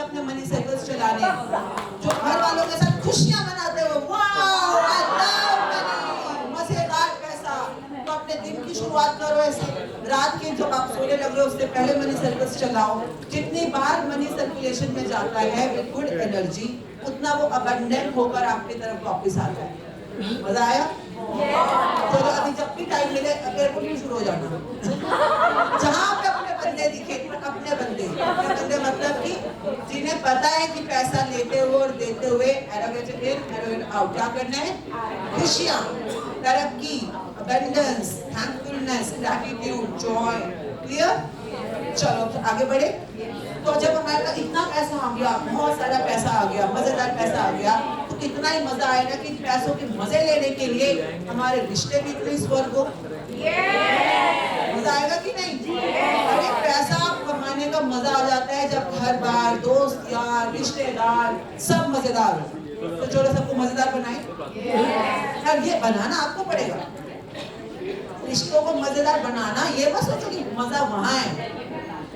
अपने अपने money circles चलाने, जो घर वालों के साथ खुशियां मनाते हो, वाओ आई लव मनी, मजेदार पैसा। तो अपने दिन की शुरुआत करो ऐसे, रात के जब आप सोने लग रहे हो उससे पहले मनी सर्कल्स चलाओ। जितनी बार मनी सर्कुलेशन में जाता है विद गुड एनर्जी, उतना वो अबंडेंट होकर आपकी तरफ वापस आता है। मजा आया? तो अभी जब भी टाइम मिले एयरपोर्ट शुरू हो जाना, जहाँ पे अपने बंदे दिखे, अपने बंदे मतलब कि जिन्हें पता है कि पैसा लेते हुए और देते हुए एरोगेटेड इन एरोगेटेड आउट, क्या करना है? खुशियाँ, तरक्की, abundance, thankfulness, gratitude, Joy. Clear? चलो आगे बढ़े। तो जब हमारे पास इतना पैसा आ गया, बहुत सारा पैसा आ गया, मजेदार पैसा आ गया, तो कितना ही मजा आएगा कि पैसों के मजे लेने के लिए हमारे रिश्ते भी इतने स्वर्ग हो। मजा आएगा कि नहीं? अरे पैसा कमाने का मजा आ जाता है जब घर बार, दोस्त यार, रिश्तेदार सब मजेदार हो। तो चलो सबको मजेदार बनाए। यार ये बनाना आपको पड़ेगा, रिश्तों को मजेदार बनाना। ये मत सोचो कि मजा वहां है,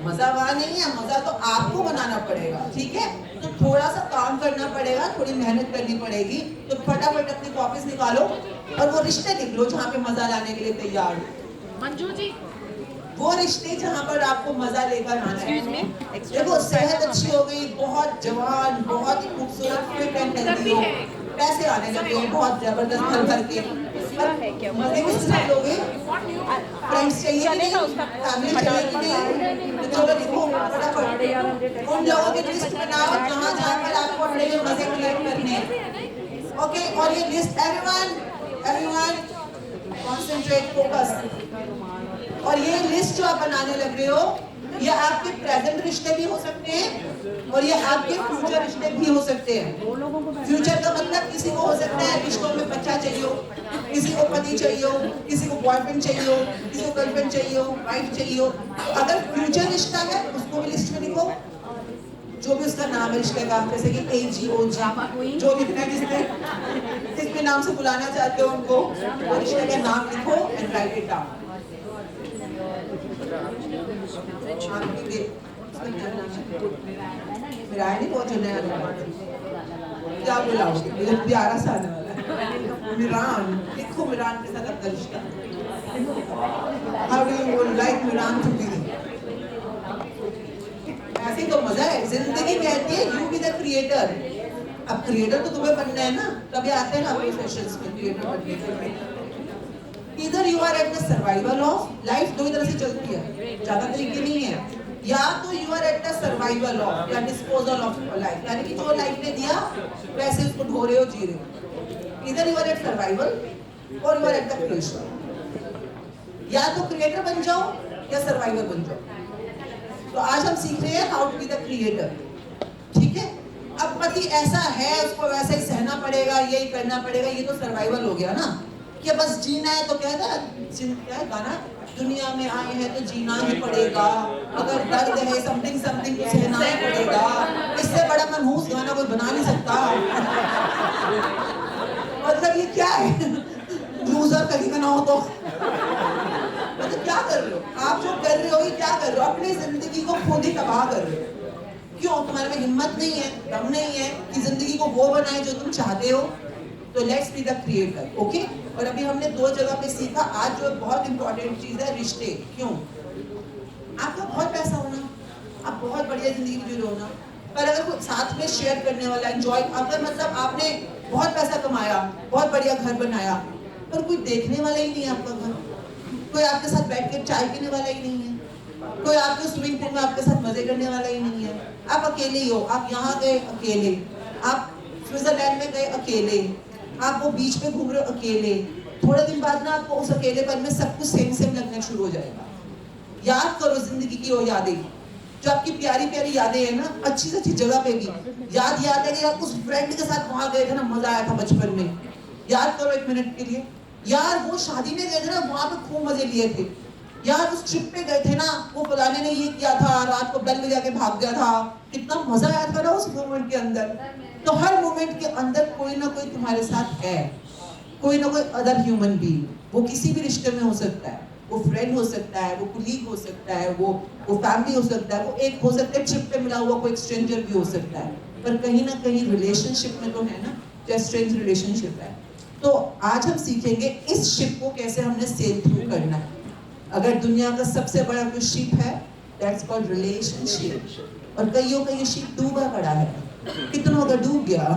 मजा वहां नहीं है, मजा तो आपको बनाना पड़ेगा। ठीक है? तो थोड़ा सा काम करना पड़ेगा, थोड़ी मेहनत करनी पड़ेगी। तो फटाफट अपनी कॉपीज निकालो और वो रिश्ते लिख लो जहाँ पे मजा लाने के लिए तैयार हो। मंजू जी, वो रिश्ते जहाँ पर आपको मजा लेकर आना है। देखो सेहत अच्छी हो गई, बहुत जवान, बहुत ही खूबसूरत, फिट एंड हेल्दी हो, पैसे आने लगे बहुत जबरदस्त भर भर के, मजे में सब लोगे। फ्रेंड्स चाहिए कि नहीं? फैमिली चाहिए कि नहीं? तो चलो लिखो फटाफट, उन लोगों की लिस्ट बनाओ जहाँ जहाँ पर आपको अपने मजे क्रिएट करने हैं। ओके, और ये लिस्ट एवरीवन कॉन्सेंट्रेट, फोकस। और ये लिस्ट जो आप बनाने लग रहे हो, ये आपके प्रेजेंट रिश्ते भी हो सकते हैं और ये आपके फ्यूचर रिश्ते भी हो सकते हैं। फ्यूचर का मतलब किसी को हो सकता है रिश्तों में बच्चा चाहिए हो, किसी को पति चाहिए हो, किसी को बॉयफ्रेंड चाहिए हो, किसी को गर्लफ्रेंड चाहिए हो, वाइफ चाहिए हो। तो अगर फ्यूचर रिश्ता है उसको भी लिस्ट में लिखो, जो भी उसका नाम है रिश्ते का, जैसे कि AGOG, जो भी जिस भी नाम से बुलाना चाहते हो उनको, वो रिश्ते का नाम लिखो एंड राइट इट डाउन। मेरा नहीं बहुत नया क्या बुलाओगे? मुझे प्यारा सा आने वाला है मिरान, लिखो मिरान के साथ आपका रिश्ता। How do you like Miran to be? ऐसे तो मजा है। जिंदगी कहती है यू बी द क्रिएटर। अब क्रिएटर तो तुम्हें बनना है ना, तभी आते हैं ना अपने सेशंस में क्रिएटर बनने के लिए। इधर you are at the survival of life, दो ही तरह से चलती है, ज्यादा तरीके नहीं है। या तो you are at the survival of या डिस्पोजल ऑफ लाइफ, यानी कि जो लाइफ ने दिया वैसे उसको ढो रहे हो, जी रहे हो। इधर यू आर एट सर्वाइवल और you are at the creation. या तो क्रिएटर बन जाओ या सर्वाइवल बन जाओ। तो आज हम सीख रहे हैं how to be the creator. ठीक है? अब पति ऐसा है, उसको वैसे ही सहना पड़ेगा, यही करना पड़ेगा, ये तो सर्वाइवल हो गया ना, कि बस जीना है। तो क्या है गाना, दुनिया में आए हैं तो जीना ही पड़ेगा, अगर दर्द है समथिंग समथिंग तो सहना ही पड़ेगा। इससे बड़ा मनहूस गाना कोई बना नहीं सकता। मतलब ये क्या है? लूजर कहीं का ना हो तो मतलब क्या कर रहे हो आप? जो कर रहे हो ये क्या कर रहे हो? अपनी जिंदगी को खुद ही तबाह कर रहे हो। क्यों? तुम्हारे में हिम्मत नहीं है, दम नहीं है कि जिंदगी को वो बनाए जो तुम चाहते हो। तो let's be the creator. Okay? और अभी हमने दो जगह पे सीखा। आज जो बहुत इंपॉर्टेंट चीज है रिश्ते। क्यों? आपका बहुत पैसा होना, आप बहुत बढ़िया जिंदगी जी रहे हो ना, पर अगर कोई साथ में शेयर करने वाला, एंजॉय, अगर मतलब आपने बहुत पैसा कमाया, बहुत बढ़िया घर बनाया, पर कोई देखने वाला ही नहीं है आपका घर, कोई आपके साथ बैठ के चाय पीने वाला ही नहीं है, कोई आपके स्विमिंग पूल में आपके साथ मजे करने वाला ही नहीं है, आप अकेले ही हो। आप यहाँ गए अकेले, आप स्विट्जरलैंड में गए अकेले, आप वो बीच पे घूम रहे हो अकेले। थोड़े दिन बाद ना आपको उस अकेलेपन में सब कुछ सेम सेम लगना शुरू हो जाएगा। याद करो जिंदगी की वो यादें, जो आपकी प्यारी प्यारी यादें हैं ना, अच्छी से अच्छी जगह पे भी याद है कि आप उस फ्रेंड के साथ वहां गए थे ना, मजा आया था बचपन में। याद करो एक मिनट के लिए। यार वो शादी में गए थे ना, वहां पे खूब मजे लिए थे। यार उस ट्रिप पे गए थे ना, वो फलाने ने ये किया था, रात को बेल बजा के भाग गया था, कितना मजा आया था ना उस मोमेंट के अंदर। तो हर मोमेंट के अंदर कोई ना कोई तुम्हारे साथ है, कोई ना कोई अदर ह्यूमन बीइंग, वो किसी भी रिश्ते में हो सकता है। वो फ्रेंड हो सकता है, वो कुलीग हो सकता है, वो फैमिली हो सकता है, वो एक हो सकता है ट्रिप पे मिला हुआ कोई स्ट्रेंजर भी हो सकता है, पर कहीं ना कहीं रिलेशनशिप में तो है ना, चाहे स्ट्रेंज रिलेशनशिप है। तो आज हम सीखेंगे इस शिप को कैसे हमने सेल थ्रू करना है। अगर दुनिया का सबसे बड़ा कोई शिप है, दैट्स कॉल्ड रिलेशनशिप, और कईयों का ये शिप डूबा पड़ा है। कितनों का डूब गया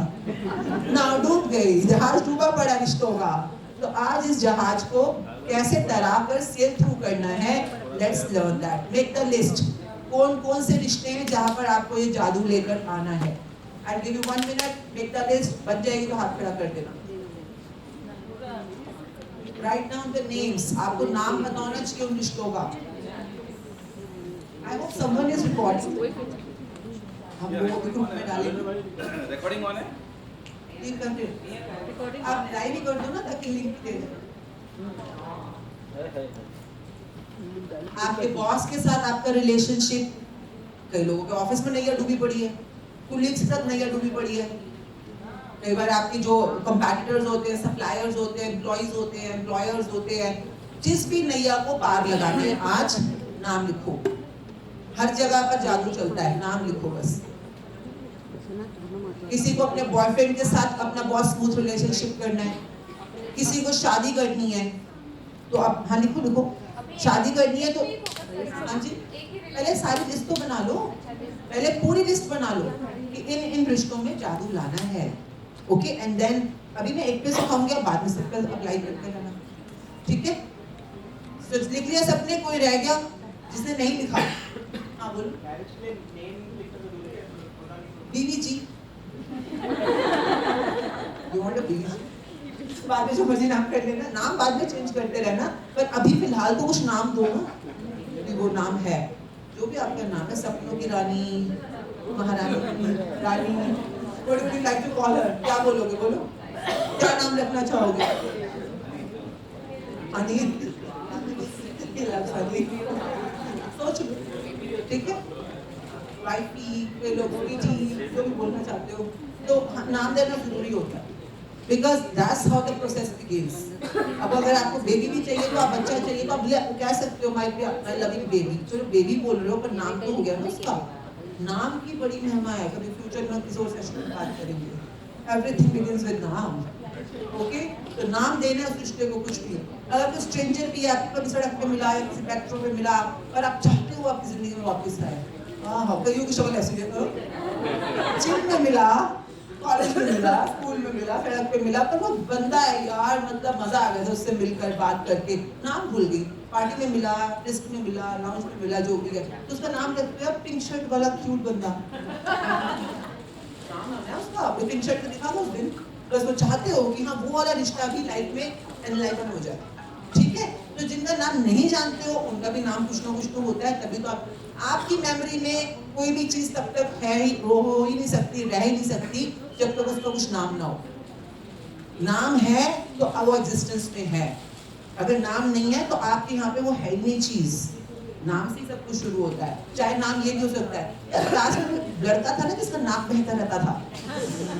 ना, डूब गई, जहाज डूबा पड़ा रिश्तों का। तो आज इस जहाज को कैसे तरा कर सेल थ्रू करना है, let's learn that. Make the list, कौन कौन से रिश्ते हैं जहां पर आपको ये जादू लेकर आना है। I give you 1 minute, make the list. बन जाएगी तो हाथ खड़ा कर देना। राइट डाउन द नेम्स, आपको नाम बताना चाहिए उन रिश्तों का। I hope someone is recording. हम लोगों के ग्रुप में डालेंगे। रिकॉर्डिंग ऑन है? लिंक कर दे, आप लाइव ही कर दो ना ताकि लिंक दे दे। आपके बॉस के साथ आपका रिलेशनशिप, कई लोगों के ऑफिस में नैया डूबी पड़ी है, कुलीग्स के साथ नैया डूबी पड़ी है। कई बार आपके जो कंपैटिटर्स होते हैं, सप्लायर्स होते हैं, एम्प्लॉइज होते हैं, एम्प्लॉयर्स होते हैं, जिस भी नैया को पार लगाना है, आज नाम लिखो। हर जगह पर जादू चलता है, नाम लिखो बस। किसी को अपने बॉयफ्रेंड के साथ अपना बहुत स्मूथ रिलेशनशिप करना है, किसी को शादी करनी है, तो आप हाँ लिखो लिखो, शादी करनी है तो हाँ जी, पहले सारी लिस्ट तो बना लो, पहले पूरी लिस्ट बना लो कि इन इन रिश्तों में जादू लाना है। ओके, एंड देन अभी मैं एक पे सिखाऊंगी, आप बाद में सब पे अप्लाई करते रहना, ठीक है। तो लिख लिया सबने, कोई रह गया जिसने नहीं लिखा? हाँ बोलो। बीवी जी, यू वांट अ बीवी जी? बाद में जो मर्जी नाम कर लेना, नाम बाद में चेंज करते रहना, पर अभी फिलहाल तो कुछ नाम दो ना, यदि वो नाम है, जो भी आपका नाम है, सपनों की रानी, महारानी, रानी, what would you like to call her? क्या बोलोगे, बोलो क्या नाम रखना चाहोगे? अनिल, सोच लो, ठीक है। वाइफी, कोई लोग बेटी, जो भी बोलना चाहते हो, तो नाम देना जरूरी होता है, because that's how the process begins. अब अगर आपको बेबी भी चाहिए तो आप बच्चा चाहिए तो आप कह सकते हो माय लविंग बेबी, चलो बेबी बोल रहे हो पर नाम तो हो गया ना उसका। नाम की बड़ी महिमा है, कभी फ्यूचर में किसी और सेशन में बात करेंगे। एवरीथिंग बिगिंस विद नाम, ओके। तो नाम देना उस रिश्ते को, कुछ भी। अगर कोई स्ट्रेंजर भी आपको कभी सड़क पे मिला या किसी पेट्रोल पे मिला और आप चाहते हो आपकी जिंदगी में वापस आए, हाँ कईयों की शक्ल ऐसी है, जिम में मिला, कॉलेज में मिला, स्कूल में मिला, सड़क पे मिला, पर वो बंदा है यार, मतलब मजा आ गया था उससे मिलकर बात करके, नाम भूल गई। पार्टी में मिला, डिस्क में मिला, लाउंज में मिला, जो भी है, तो उसका नाम रखते हैं पिंक शर्ट वाला क्यूट बंदा। नाम है उसका, वो पिंक शर्ट में दिखा दो उस दिन, बस वो चाहते हो कि हाँ वो वाला रिश्ता भी लाइफ में एनलाइवन हो जाए, ठीक है। तो जिनका नाम नहीं जानते हो उनका भी नाम कुछ ना कुछ तो होता है, तभी तो आपकी मेमोरी में कोई भी चीज तब तक है ही, हो ही नहीं सकती, रह ही नहीं सकती जब तक उसका कुछ नाम ना हो। नाम है तो वो एग्जिस्टेंस में है, अगर नाम नहीं है तो आपके यहाँ पे वो है ही नहीं चीज। नाम से सब कुछ शुरू होता है, चाहे नाम ये भी हो सकता है। क्लास में लड़का था ना जिसका नाक बहता रहता था,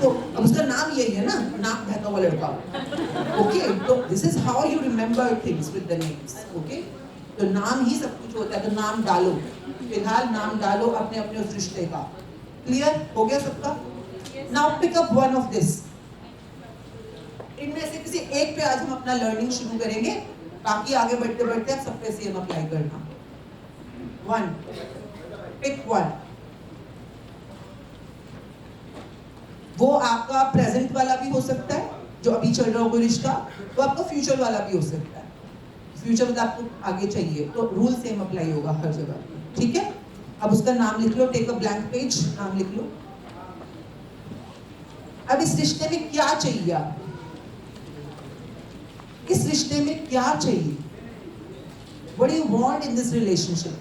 तो अब उसका नाम यही है ना, नाक बहता हुआ लड़का, ओके। तो this is how you remember things with the names, okay. तो नाम ही सब कुछ होता है, तो नाम डालो, फिलहाल नाम डालो अपने अपने उस रिश्ते का। क्लियर हो गया सबका? Now pick up one of this, इनमें से किसी एक पे आज हम अपना लर्निंग शुरू करेंगे, बाकी आगे बढ़ते बढ़ते आप सब पे सेम अप्लाई करना। One, pick one. वो आपका प्रेजेंट वाला भी हो सकता है, जो अभी चल रहा हो कोई रिश्ता, वो आपका फ्यूचर वाला भी हो सकता है। फ्यूचर में आपको आगे चाहिए तो रूल सेम अप्लाई होगा हर जगह, ठीक है। अब उसका नाम लिख लो, टेक अ ब्लैंक पेज, नाम लिख लो। अब इस रिश्ते में क्या चाहिए आपको, इस रिश्ते में क्या चाहिए, what do you want in this relationship,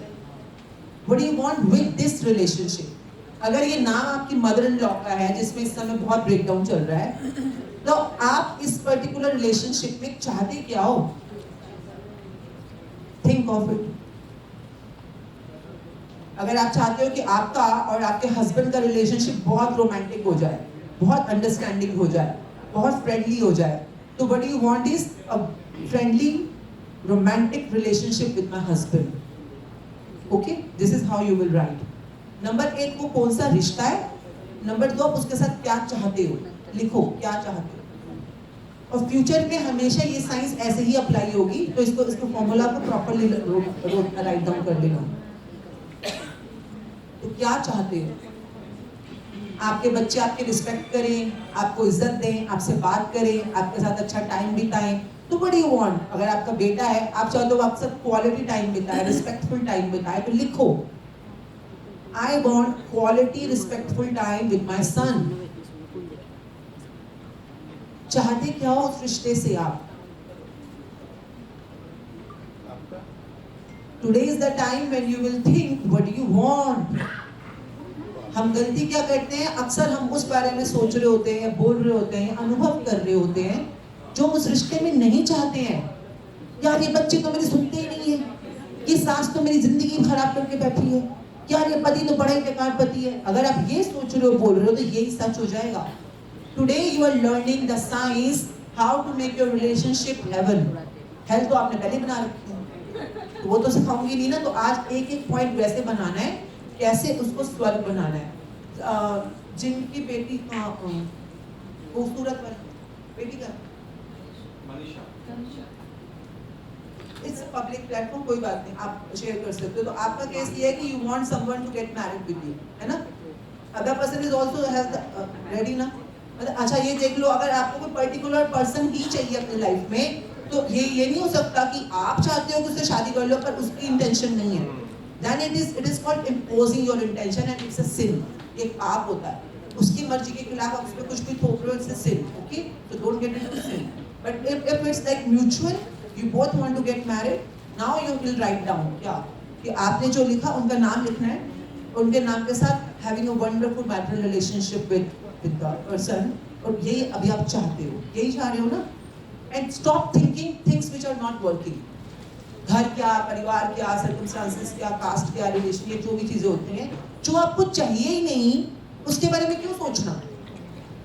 what do you want with this relationship। अगर ये नाम आपकी मदर इन लॉ का है जिसमें इस समय बहुत ब्रेकडाउन चल रहा है, तो आप इस पर्टिकुलर रिलेशनशिप में चाहते क्या हो, थिंक ऑफ इट। अगर आप चाहते हो कि आपका और आपके हस्बैंड का रिलेशनशिप बहुत रोमांटिक हो जाए, बहुत अंडरस्टैंडिंग हो जाए, बहुत फ्रेंडली हो जाए, तो what you want is a friendly romantic relationship with my husband. Okay, this is how you will write. Number 1 वो कौन सा रिश्ता है, नंबर 2 आप उसके साथ क्या चाहते हो, लिखो क्या चाहते हो। और फ्यूचर में हमेशा ये साइंस ऐसे ही अप्लाई होगी, तो इसको फॉर्मूला को प्रॉपर्ली राइट डाउन कर लेना। तो क्या चाहते हो, आपके बच्चे आपकी रिस्पेक्ट करें, आपको इज्जत दें, आपसे बात करें, आपके साथ अच्छा टाइम बिताएं, तो व्हाट डू यू वांट। अगर आपका बेटा है, आप चाहते हो आपके साथ क्वालिटी टाइम बिताए, रिस्पेक्टफुल टाइम बिताए, तो लिखो I want quality respectful time with my son. चाहते क्या हो उस रिश्ते से आप। Today is the time when you will think what you want. हम गलती क्या करते हैं, अक्सर हम उस बारे में सोच रहे होते हैं, बोल रहे होते हैं, अनुभव कर रहे होते हैं जो उस रिश्ते में नहीं चाहते हैं। यार ये बच्चे तो मेरे सुनते ही नहीं है, ये सास तो मेरी जिंदगी खराब करके बैठी है, यार ये पति तो बड़ा ही बेकार पति है। अगर आप ये सोच रहे हो, बोल रहे हो, तो यही सच हो जाएगा। Today you are learning the science how to make your relationship heaven. Health तो आपने पहले बना रखी है, तो वो तो सिखाऊंगी नहीं ना। तो आज एक एक पॉइंट वैसे बनाना है, कैसे उसको स्वर्ग बनाना है। जिनकी बेटी खूबसूरत बेटी का इट्स अ पब्लिक प्लेटफॉर्म, कोई बात नहीं, आप शेयर कर सकते हो। तो आपका केस ये है कि you want someone to get married with you, है ना। Other person is also has ready ना। मतलब अच्छा ये देख लो, अगर आपको कोई पर्टिकुलर पर्सन ही चाहिए अपनी लाइफ में, तो ये नहीं हो सकता कि आप चाहते हो कि उससे शादी कर लो पर उसकी इंटेंशन नहीं है। Then it is called imposing your intention and it's a sin. ये पाप होता है। उसकी मर्जी के खिलाफ आप उसमें कुछ भी थोप रहे हो, it's a sin. Okay? So don't get into sin. But if it's like mutual, you both want to get married, now you will write down क्या कि आपने जो लिखा उनका नाम लिखना है, उनके नाम के साथ having a wonderful marital relationship with the person, और यही अभी आप चाहते हो, यही चाह रहे हो ना। And stop thinking things which are not working. घर क्या, परिवार क्या, सर्कमस्टांसेस क्या, कास्ट क्या, रिलेशन, ये जो भी चीजें होती हैं जो आपको चाहिए ही नहीं, उसके बारे में क्यों सोचना।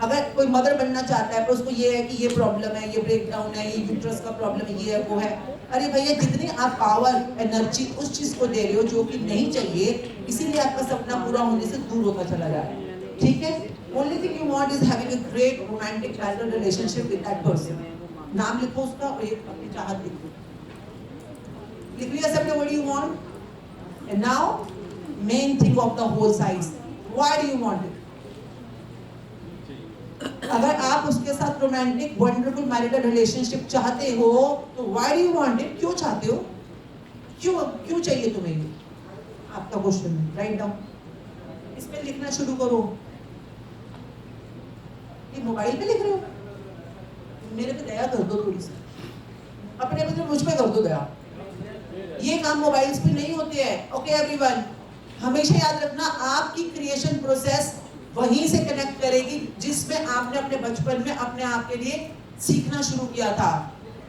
अगर कोई मदर बनना चाहता है पर उसको ये है कि ये प्रॉब्लम है, ये ब्रेक डाउन है, ये यूट्रस का प्रॉब्लम है, ये है, वो है। अरे भैया जितनी आप पावर एनर्जी उस चीज को दे रहे हो जो कि नहीं चाहिए, इसीलिए आपका सपना पूरा होने से दूर होता चला जा रहा है। ठीक है, only thing you want is having a great romantic marital relationship with that person. नाम लिखो उसका और ये अपनी चाहत लिखो। लिख लिया सबने what do you want? And now main thing of the whole science, why do you want it? अगर आप उसके साथ रोमांटिक वंडरफुल मैरिटल रिलेशनशिप चाहते हो तो why do you want it? क्यों चाहते हो, क्यों चाहिए तुम्हें ये, आपका क्वेश्चन है। राइट डाउन, इसमें लिखना शुरू करो। ये मोबाइल पे लिख रहे हो, मेरे पे दया कर दो थोड़ी सी, अपने बदले मुझ पे कर दो दया। ये काम मोबाइल्स पे नहीं होते हैं। ओके एवरीवन, हमेशा याद रखना आपकी क्रिएशन प्रोसेस वहीं से कनेक्ट करेगी जिसमें आपने अपने बचपन में अपने आप के लिए सीखना शुरू किया था।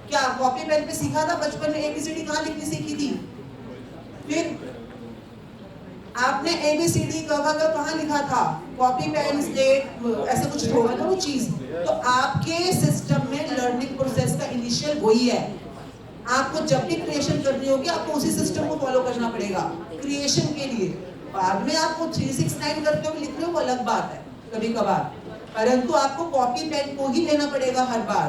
क्या कॉपी पेन पे सीखा था बचपन में? एबीसीडी कहाँ लिखनी सीखी थी? फिर आपने एबीसीडी कहाँ लिखा था? कॉपी पेन, स्लेट, ऐसा कुछ होगा ना वो चीज। तो आपके सिस्टम में लर्निंग प्रोसेस का इनिशियल वही है। आपको जब भी क्रिएशन करनी होगी आपको उसी सिस्टम को फॉलो करना पड़ेगा क्रिएशन के लिए। बाद में आपको 369 करते हुए लिख रहे हो वो अलग बात है कभी कभार, परंतु आपको कॉपी पेन को ही लेना पड़ेगा हर बार।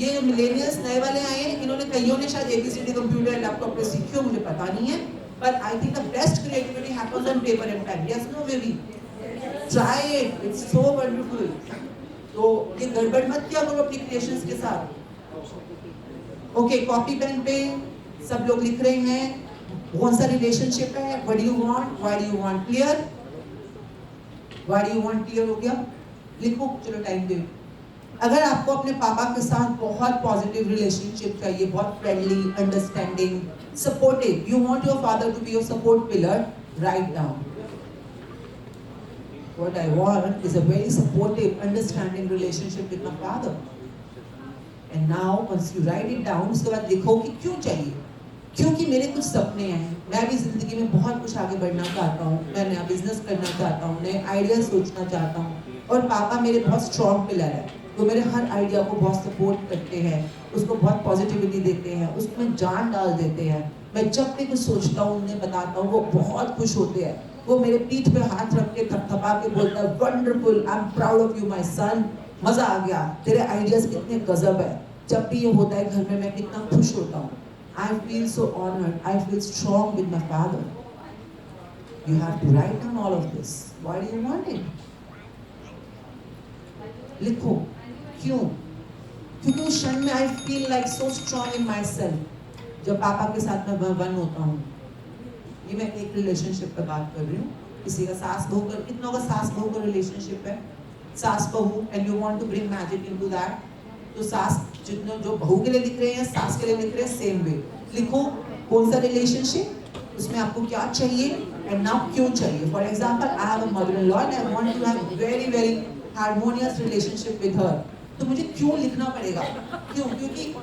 ये मिलेनियल्स नए वाले आए हैं, इन्होंने कईयों ने शायद एबीसीडी कंप्यूटर लैपटॉप पे सीखी हो, मुझे पता नहीं है, but I think the best creativity happens on paper and pen. Yes, no, maybe try it. It's so wonderful. तो ये गड़बड़ मत किया करो अपनी क्रिएशंस के साथ। ओके, कॉपी पेन पे सब लोग लिख रहे हैं कौन सा रिलेशनशिप है, what do you want, why do you want, clear, why do you want clear हो गया। लिखो, चलो टाइम दे। अगर आपको अपने पापा के साथ बहुत पॉजिटिव रिलेशनशिप चाहिए, बहुत friendly, understanding, supportive, you want your father to be your support pillar, write down what I want is a very supportive, understanding relationship with my father. And now once you write it down, उसके बाद लिखो कि क्यों चाहिए। क्योंकि मेरे कुछ सपने हैं, मैं भी जिंदगी में बहुत कुछ आगे बढ़ना चाहता हूँ, मैं नया बिजनेस करना चाहता हूँ, नए आइडिया सोचना चाहता हूँ, और पापा मेरे बहुत स्ट्रॉन्ग पिलर है। वो मेरे हर आइडिया को बहुत सपोर्ट करते हैं, उसको बहुत पॉजिटिविटी देते हैं, उसमें जान डाल देते हैं। मैं जब भी कुछ सोचता हूँ उन्हें बताता हूँ, वो बहुत खुश होते हैं। वो मेरे पीठ पे हाथ रख के थपथपा के बोलता है, wonderful, I am proud of you my son, मजा आ गया, तेरे आइडियाज कितने गजब है। जब भी ये होता है घर में, मैं कितना खुश होता हूँ। I feel so honoured, I feel strong with my father. You have to write down all of this. Why do you want it? लिखो, क्यों? क्योंकि उस क्षण में I feel like so strong in myself. जब पापा के साथ मैं वन होता हूँ, ये मैं एक रिलेशनशिप पे बात कर रही हूँ। किसी का सास बहू का, कितनों का सास बहू का रिलेशनशिप है? सास बहू, and you want to bring magic into that. तो सास जितने जो बहू के लिए लिख रहे हैं, सास के लिए लिख रहे हैं, सेम वे लिखो। कौन सा रिलेशनशिप, उसमें आपको क्या चाहिए एंड नाउ क्यों चाहिए। For example, I have a mother in law and I want to have very very harmonious relationship with her. तो मुझे क्यों लिखना पड़ेगा? क्यों? क्योंकि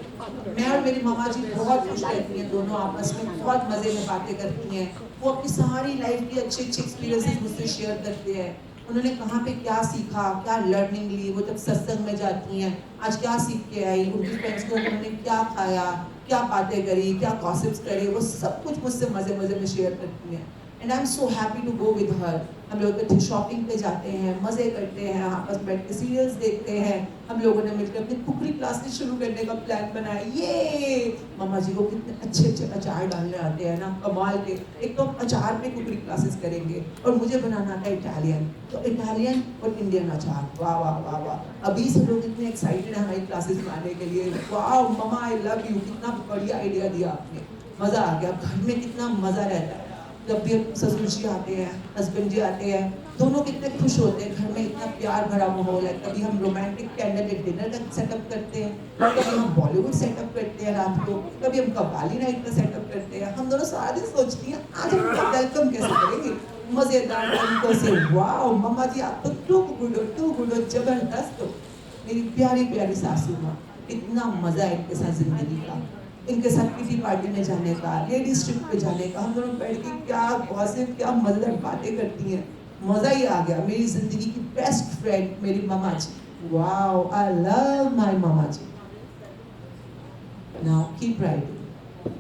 मैं और मेरी मामा जी बहुत खुश रहती हैं, दोनों आपस में बहुत मजे में बातें करती हैं। वो अपनी सारी लाइफ की अच्छे अच्छे एक्सपीरियंसेस मुझसे शेयर करते हैं। उन्होंने कहाँ पे क्या सीखा, क्या लर्निंग ली, वो जब सत्संग में जाती हैं आज क्या सीख के आई, उनकी फ्रेंड्स को उन्होंने क्या खाया, क्या बातें करी, क्या गॉसिप्स करे, वो सब कुछ मुझसे मजे मजे में शेयर करती हैं। And I am so happy to go with her. हम लोग शॉपिंग पे जाते हैं, मजे करते हैं, आपस में बैठ के सीरियल्स देखते हैं। हम लोगों ने मिलकर अपनी कुकरी क्लासेस शुरू करने का प्लान बनाया। ये मम्मा जी को कितने अच्छे अच्छे अचार डालने आते हैं ना, कमाल के। एक तो अचार पे कुकरी क्लासेस करेंगे और मुझे बनाना आता है इटालियन, तो इटालियन और इंडियन अचार। वाह वाह वाह वाह, अभी से लोग इतने एक्साइटेड हैं हमारी क्लासेस में आने के लिए। वाह मम्मा, आई लव यू, कितना बढ़िया आइडिया दिया आपने, मजा आ गया। घर में कितना मजा रहता है जब भी ससुर जी आते हैं, हस्बैंड जी आते हैं, दोनों कितने खुश होते हैं। घर में इतना प्यार भरा माहौल है। कभी हम रोमांटिक कैंडल डिनर का सेटअप करते हैं, कभी हम बॉलीवुड सेटअप करते हैं रात को, कभी हम कव्वाली नाइट का सेटअप करते हैं। हम दोनों सारा दिन सोचती हैं आज हम उनका वेलकम कैसे करेंगे, मजेदार तरीकों से। वाह मम्मा जी, आप तो टू गुड हो, जबरदस्त हो। मेरी प्यारी प्यारी सासू माँ, इतना मजा है इनके साथ जिंदगी का, इनके साथ किसी पार्टी में जाने का, लेडीज ट्रिप पे जाने का। हम दोनों बैठ के क्या गॉसिप, क्या मजेदार बातें करती हैं, मजा ही आ गया। मेरी जिंदगी की बेस्ट फ्रेंड मेरी मामा जी। वाओ, आई लव माय मामा जी। Now keep writing.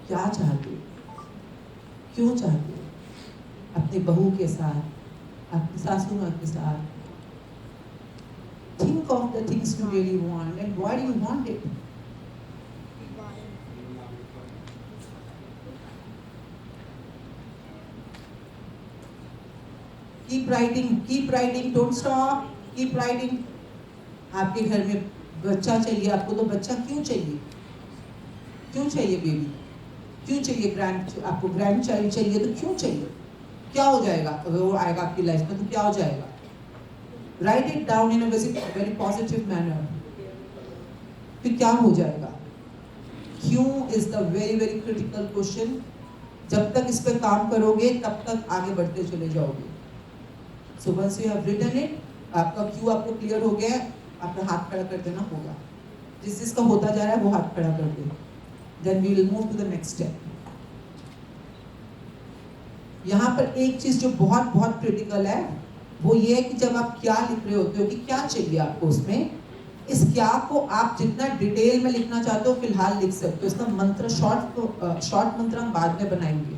क्या चाहती हो, क्यों चाहती हो? अपनी बहू के साथ, अपनी सासू माँ के साथ। Think of the things you really want and why do you want it? keep writing, don't stop, keep writing. आपके घर में बच्चा चाहिए, आपको तो बच्चा क्यों चाहिए? क्यों चाहिए बेबी? क्यों चाहिए आपको ग्रैंड चाइल्ड चाहिए तो क्यों चाहिए? क्या हो जाएगा अगर वो आएगा आपकी लाइफ में, तो क्या हो जाएगा? Right it down in a very positive manner. फिर क्या हो जाएगा? क्यों is the very very critical question. जब तक इस पर काम करोगे तब तक आगे बढ़ते चले जाओगे। So once you have written it, आपका क्यों आपको क्लियर हो गया है, आपका हाथ खड़ा कर देना होगा। जिस जिसका होता जा रहा है वो हाथ खड़ा कर दे। Then we will move to the next step. यहाँ पर एक चीज जो बहुत बहुत क्रिटिकल है वो ये है कि जब आप क्या लिख रहे होते हो कि क्या चाहिए आपको उसमें, इस क्या को आप जितना डिटेल में लिखना चाहते हो फिलहाल लिख सकते हो। इसका मंत्र शॉर्ट मंत्र हम बाद में बनाएंगे,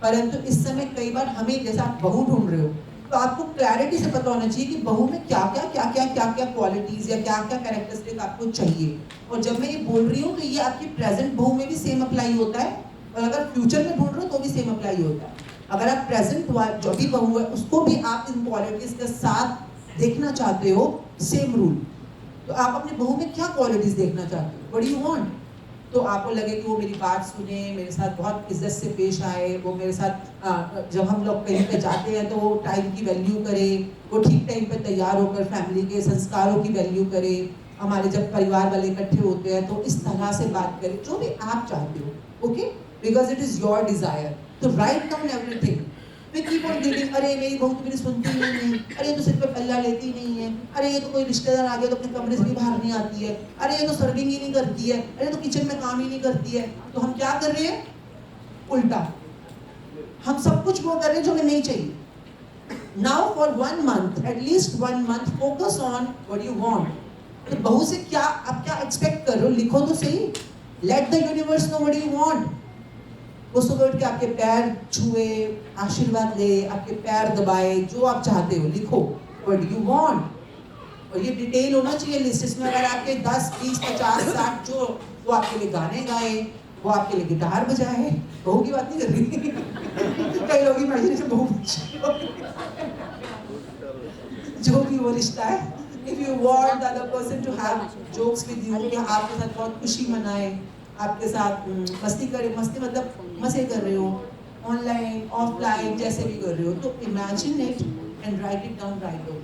परंतु इस समय कई बार हमें, जैसा आप बहू ढूंढ रहे हो तो आपको क्लैरिटी से पता होना चाहिए कि बहू में क्या क्या क्वालिटीज या क्या क्या कैरेक्टरिस्टिक आपको चाहिए। और जब मैं ये बोल रही हूँ तो ये आपकी प्रेजेंट बहू में भी सेम अप्लाई होता है, और अगर फ्यूचर में ढूंढ रहे हो तो भी सेम अप्लाई होता है। अगर आप प्रेजेंट जो भी बहू है उसको भी आप इन क्वालिटीज के साथ देखना चाहते हो, सेम रूल। तो आप अपनी बहू में क्या क्वालिटीज देखना चाहते हो, व्हाट डू यू वांट? तो आपको लगे कि वो मेरी बात सुने, मेरे साथ बहुत इज्जत से पेश आए, वो मेरे साथ जब हम लोग कहीं पे जाते हैं तो वो टाइम की वैल्यू करे, वो ठीक टाइम पे तैयार होकर फैमिली के संस्कारों की वैल्यू करे, हमारे जब परिवार वाले इकट्ठे होते हैं तो इस तरह से बात करे, जो भी आप चाहते हो। Okay, because it is your desire. तो write down everything. We keep on reading. अरे मेरी बहू तो मेरी सुनती ही नहीं है, अरे ये तो सिर पे पल्ला लेती ही नहीं है, अरे ये तो कोई रिश्तेदार आ गया तो अपने कमरे से भी बाहर नहीं आती है, अरे ये तो सर्विंग ही नहीं करती है, अरे तो किचन में काम ही नहीं करती है। तो हम क्या कर रहे हैं? उल्टा, हम सब कुछ वो कर रहे हैं जो हमें नहीं चाहिए। Now for 1 month, at least 1 month, focus on what you want. तो बहू से क्या आप क्या एक्सपेक्ट कर रहे हो, लिखो तो सही. Let the universe know what you want. वो सुबह उठ के आपके पैर छुए, आशीर्वाद ले, आपके पैर दबाए, जो आप चाहते हो लिखो. What you want. और ये डिटेल होना चाहिए लिस्ट. इसमें अगर आपके 10, 20, 50, 60 जो वो आपके लिए गाने गाए, वो आपके लिए गिटार बजाए, बहू की बात नहीं कर रही. कई लोग इमेजिनेशन बहू जो भी वो रिश्ता है. If you want the other person to have jokes with you, कि आपके साथ बहुत खुशी मनाए, आपके साथ मस्ती करे, मस्ती मतलब मजे कर रहे हो, ऑनलाइन ऑफलाइन जैसे भी कर रहे हो, तो imagine it and write it down write down.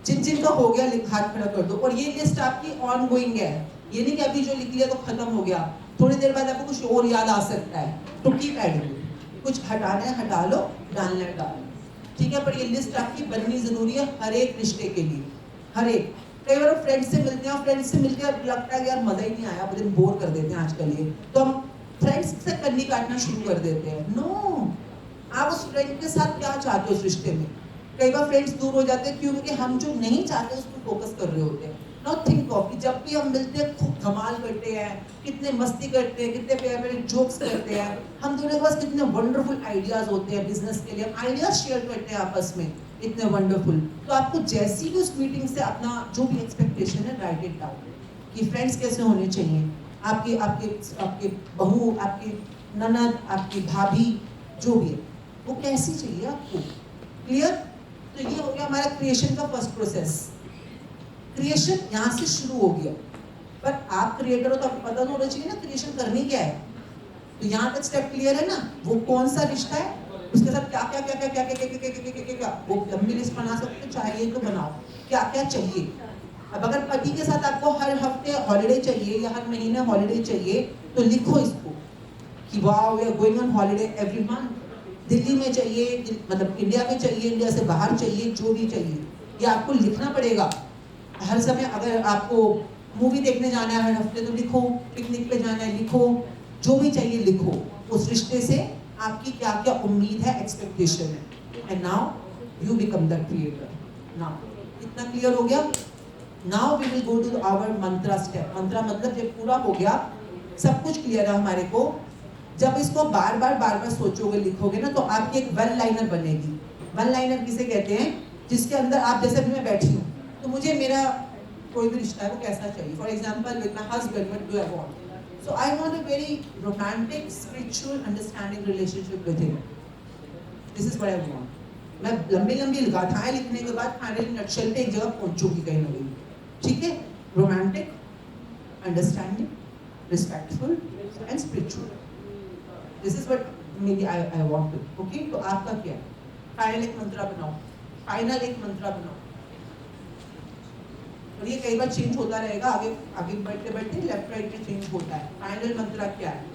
जिन जिन का हो गया हाथ खड़ा कर दो. और ये लिस्ट आपकी ऑन गोइंग है, ये नहीं कि अभी जो लिख लिया तो खत्म हो गया. थोड़ी देर बाद आपको कुछ और याद आ सकता है, तो कीप एडिंग. कुछ हटाना है हटा लो, डालना है डाल लो, ठीक है. पर ये लिस्ट आपकी बननी जरूरी है हर एक रिश्ते के लिए. हर एक. कई बार फ्रेंड से मिलते हैं और फ्रेंड से मिलकर लगता है यार मजा ही नहीं आया, मुझे बोर कर देते हैं आजकल ये, तो हम फ्रेंड्स से कन्नी काटना शुरू कर देते हैं. नो, आप उस फ्रेंड के साथ क्या चाहते हो उस रिश्ते में. कई बार फ्रेंड्स दूर हो जाते हैं क्यों, क्योंकि हम जो नहीं चाहते उस पर फोकस कर रहे होते हैं. नाउ थिंक ऑफ कि जब भी हम मिलते हैं खूब धमाल करते हैं, कितने मस्ती करते हैं, कितने प्यारे प्यारे जोक्स करते हैं, हम दोनों के पास कितने वंडरफुल आइडियाज होते हैं बिजनेस के लिए, हम आइडियाज शेयर करते हैं आपस में, इतने वंडरफुल. तो आपको जैसी भी उस मीटिंग से अपना जो भी एक्सपेक्टेशन है राइट इट डाउन, कि फ्रेंड्स कैसे होने चाहिए, आपके आपके आपके बहू, आपकी ननद, आपकी भाभी, जो भी है वो कैसी चाहिए आपको. क्लियर. तो ये हो गया हमारा क्रिएशन का फर्स्ट प्रोसेस. क्रिएशन यहाँ से शुरू हो गया. पर आप क्रिएटर हो तो आपको पता तो होना चाहिए ना क्रिएशन करनी क्या है. तो यहाँ तक स्टेप क्लियर है ना. वो कौन सा रिश्ता है, उसके साथ क्या क्या क्या क्या क्या क्या क्या क्या क्या क्या क्या क्या वो लंबी लिस्ट बना सकते हो, चाहिए तो बनाओ क्या क्या चाहिए. अब अगर पति के साथ आपको हर हफ्ते हॉलिडे चाहिए या हर महीने हॉलिडे चाहिए, तो लिखो इसको कि wow we are going on holiday every month. Delhi में चाहिए, मतलब इंडिया में चाहिए, इंडिया से बाहर चाहिए, जो भी चाहिए ये आपको लिखना पड़ेगा हर समय. अगर आपको मूवी देखने जाना है हर हफ्ते तो लिखो, पिकनिक पे जाना है लिखो, जो भी चाहिए लिखो. उस रिश्ते से आपकी क्या क्या उम्मीद है, एक्सपेक्टेशन है. And now you become the creator. Now इतना क्लियर हो गया. Now we will go to our mantra step. मंत्रा मतलब जब पूरा हो गया, सब कुछ क्लियर है हमारे को. जब इसको बार बार सोचोगे, लिखोगे ना, तो आपकी एक वन लाइनर बनेगी. वन लाइनर किसे कहते हैं, जिसके अंदर आप, जैसे अभी मैं बैठी हूँ तो मुझे मेरा कोई भी रिश्ता है वो कैसा चाहिए. For example with my husband what do I want. So I want a very romantic spiritual understanding relationship with him. This is what I want. मैं लंबी गाथाएं लिखने के बाद फाइनली नटशेल पे एक जगह पहुंचूंगी कहीं ना कहीं. ठीक है. Romantic, understanding, respectful and spiritual. This is what maybe I want to. Okay? तो आपका क्या है? फाइनल एक मंत्रा बनाओ. फाइनल एक मंत्रा बनाओ. और ये कई बार चेंज होता रहेगा, आगे आगे बढ़ते बढ़ते लेफ्ट राइट में चेंज होता है. फाइनल मंत्रा क्या है?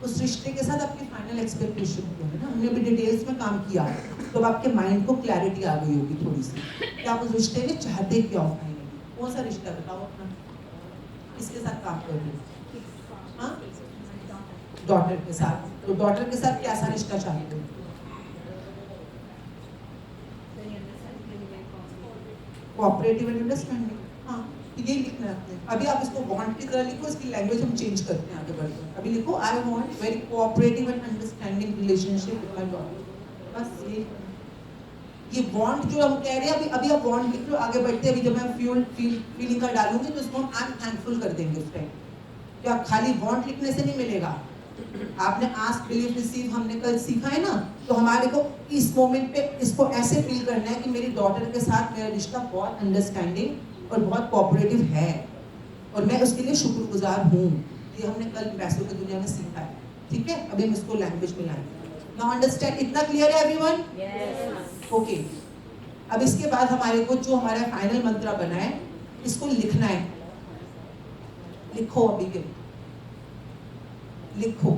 उस रिश्ते के साथ आपकी फाइनल एक्सपेक्टेशन क्या है ना. हमने अभी डिटेल्स में काम किया, तो अब आपके माइंड को क्लैरिटी आ गई होगी थोड़ी सी कि आप उस रिश्ते में चाहते क्या हो. फाइनली कौन सा रिश्ता बताओ अपना, इसके साथ काम कर रहे हो. हाँ, डॉटर के साथ. तो डॉटर के साथ कैसा रिश्ता चाहते हो? Cooperative and understanding. हाँ, ये लिखना है आपने. अभी आप इसको वांट की तरह लिखो, इसकी लैंग्वेज हम चेंज करते हैं आगे बढ़कर. अभी लिखो I want very cooperative and understanding relationship with my daughter. बस ये वांट जो हम कह रहे हैं, अभी आप वांट लिख लो. आगे बढ़ते अभी जब मैं फीलिंग का डालूंगी तो इसको हम आई एम थैंकफुल कर देंगे उस टाइम. क्या खाली वांट लिखने से नहीं मिलेगा. आपने आस्क बिलीव रिसीव हमने कल सीखा है ना, तो हमारे को इस मोमेंट पे इसको ऐसे फील करना है कि मेरी डॉटर के साथ मेरा रिश्ता बहुत अंडरस्टैंडिंग और बहुत कोऑपरेटिव है और मैं उसके लिए शुक्रगुजार हूँ. ये हमने कल पैसों की दुनिया में सीखा है. ठीक है. अभी हम इसको लैंग्वेज में लाएंगे. Now understand. इतना क्लियर है एवरीवन? यस. ओके. अब इसके बाद हमारे को जो हमारा फाइनल मंत्रा बना है, इसको लिखना है. लिखो अभी के लिखो.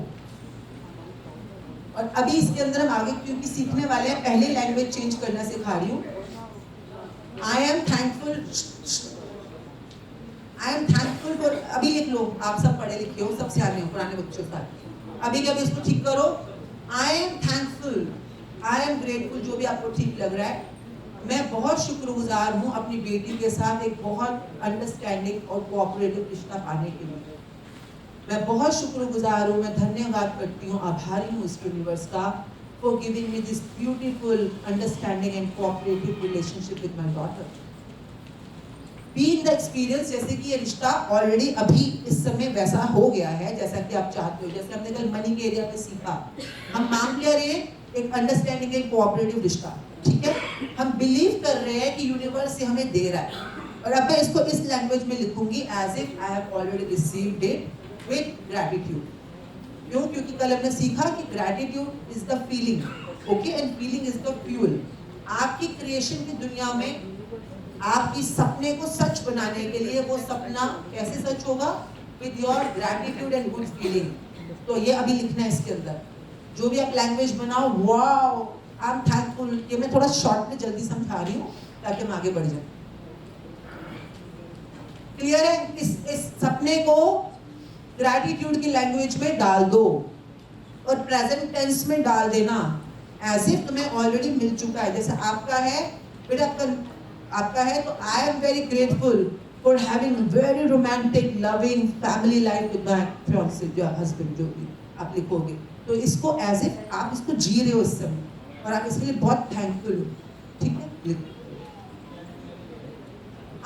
और अभी इसके अंदर हम आगे क्योंकि सीखने वाले हैं, पहले लैंग्वेज चेंज करना सिखा रही हूँ. आई am thankful. I am thankful for, अभी लिख लो, आप सब पढ़े लिखे हो, सब सियाने हो पुराने बच्चों का, अभी के अभी इसको ठीक करो। आई am thankful, I am grateful, जो भी आपको ठीक लग रहा है। मैं बहुत शुक्रगुजार हूँ अपनी बेटी के साथ एक बहुत अंडरस्टैंडिंग और कोऑपरेटिव रिश्ता पाने के लिए। मैं बहुत शुक्रगुजार हूँ, मैं धन्यवाद करती हूँ, आभारी हूँ इस यूनिवर्स का for giving me this beautiful understanding and cooperative relationship with my daughter. Being the experience, जैसे कि ये रिश्ता ऑलरेडी अभी इस समय वैसा हो गया है जैसा कि आप चाहते हो। जैसे हमने कल मनी के एरिया में सीखा, हम मांग क्या रहे हैं, एक अंडरस्टैंडिंग एंड कोऑपरेटिव रिश्ता, ठीक है। हम बिलीव कर रहे हैं कि यूनिवर्स से हमें दे रहा है, और अब मैं इसको इस लैंग्वेज में लिखूंगी, as if I have already received it with gratitude. क्यों? क्योंकि कल हमने सीखा कि gratitude is the feeling, okay, and feeling is the fuel. आपकी क्रिएशन की दुनिया में आपकी सपने को सच बनाने के लिए, वो सपना कैसे सच होगा? With your gratitude and good feeling. तो ये अभी लिखना है इसके अंदर, जो भी आप लैंग्वेज बनाओ, वाओ आई एम थैंकफुल। ये मैं थोड़ा शॉर्ट में जल्दी समझा रही हूँ ताकि हम आगे बढ़ जाए। क्लियर है? इस सपने को ग्रैटिट्यूड की लैंग्वेज में डाल दो और प्रेजेंट टेंस में डाल देना, एज इफ तुम्हें ऑलरेडी मिल चुका है। जैसे आपका है बेटा, आपका है तो I am very grateful for having very romantic loving family life with my fiance, जो हस्बैंड, जो भी आप लिखोगे, तो इसको एज इफ आप इसको जी रहे हो इस समय और आप इसके लिए बहुत थैंकफुल हो, ठीक है। लिखो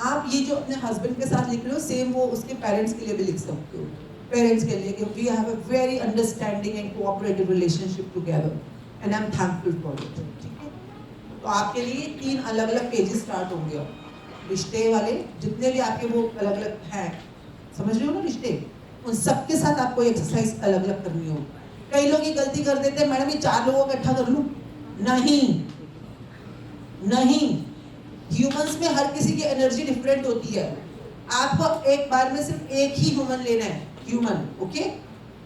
आप ये जो अपने हस्बैंड के साथ लिख रहे हो, सेम वो उसके पेरेंट्स के लिए भी लिख सकते हो। पेरेंट्स के लिए कि we have a very understanding and cooperative relationship together and I am thankful for it, ठीक है। तो आपके लिए 3 अलग अलग पेजेस स्टार्ट होंगे। रिश्ते वाले जितने भी आपके वो अलग अलग हैं, समझ रहे हो ना रिश्ते, उन सबके साथ आपको एक्सरसाइज अलग अलग करनी होगी। कई लोग ये गलती कर देते हैं, मैडम ये 4 लोगों को इकट्ठा कर लूं। नहीं नहीं, ह्यूमंस में हर किसी की एनर्जी डिफरेंट होती है। आपको एक बार में सिर्फ एक ही ह्यूमन लेना है, ह्यूमन, ओके।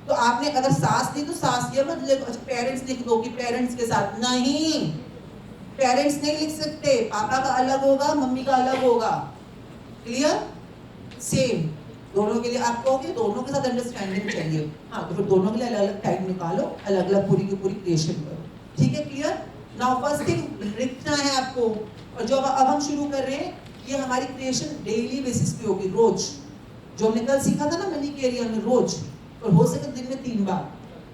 तो आपने अगर सास ली तो सास, ये मत लिखो पेरेंट्स लिख दो कि पेरेंट्स के साथ, नहीं, पेरेंट्स नहीं लिख सकते, पापा का अलग होगा, मम्मी का अलग होगा। क्लियर? सेम दोनों के लिए आप कहोगे, दोनों के साथ अंडरस्टैंडिंग चाहिए, हाँ, तो फिर दोनों के लिए अलग अलग टाइम निकालो, अलग अलग पूरी की पूरी क्रिएशन करो, ठीक है। क्लियर? नाउ फर्स्ट थिंग लिखना है आपको, और जो अब हम शुरू कर रहे हैं, ये हमारी क्रिएशन डेली बेसिस पे होगी, रोज। जो हमने कल सीखा था ना मनी के एरिया में, रोज, और हो सके दिन में 3 बार।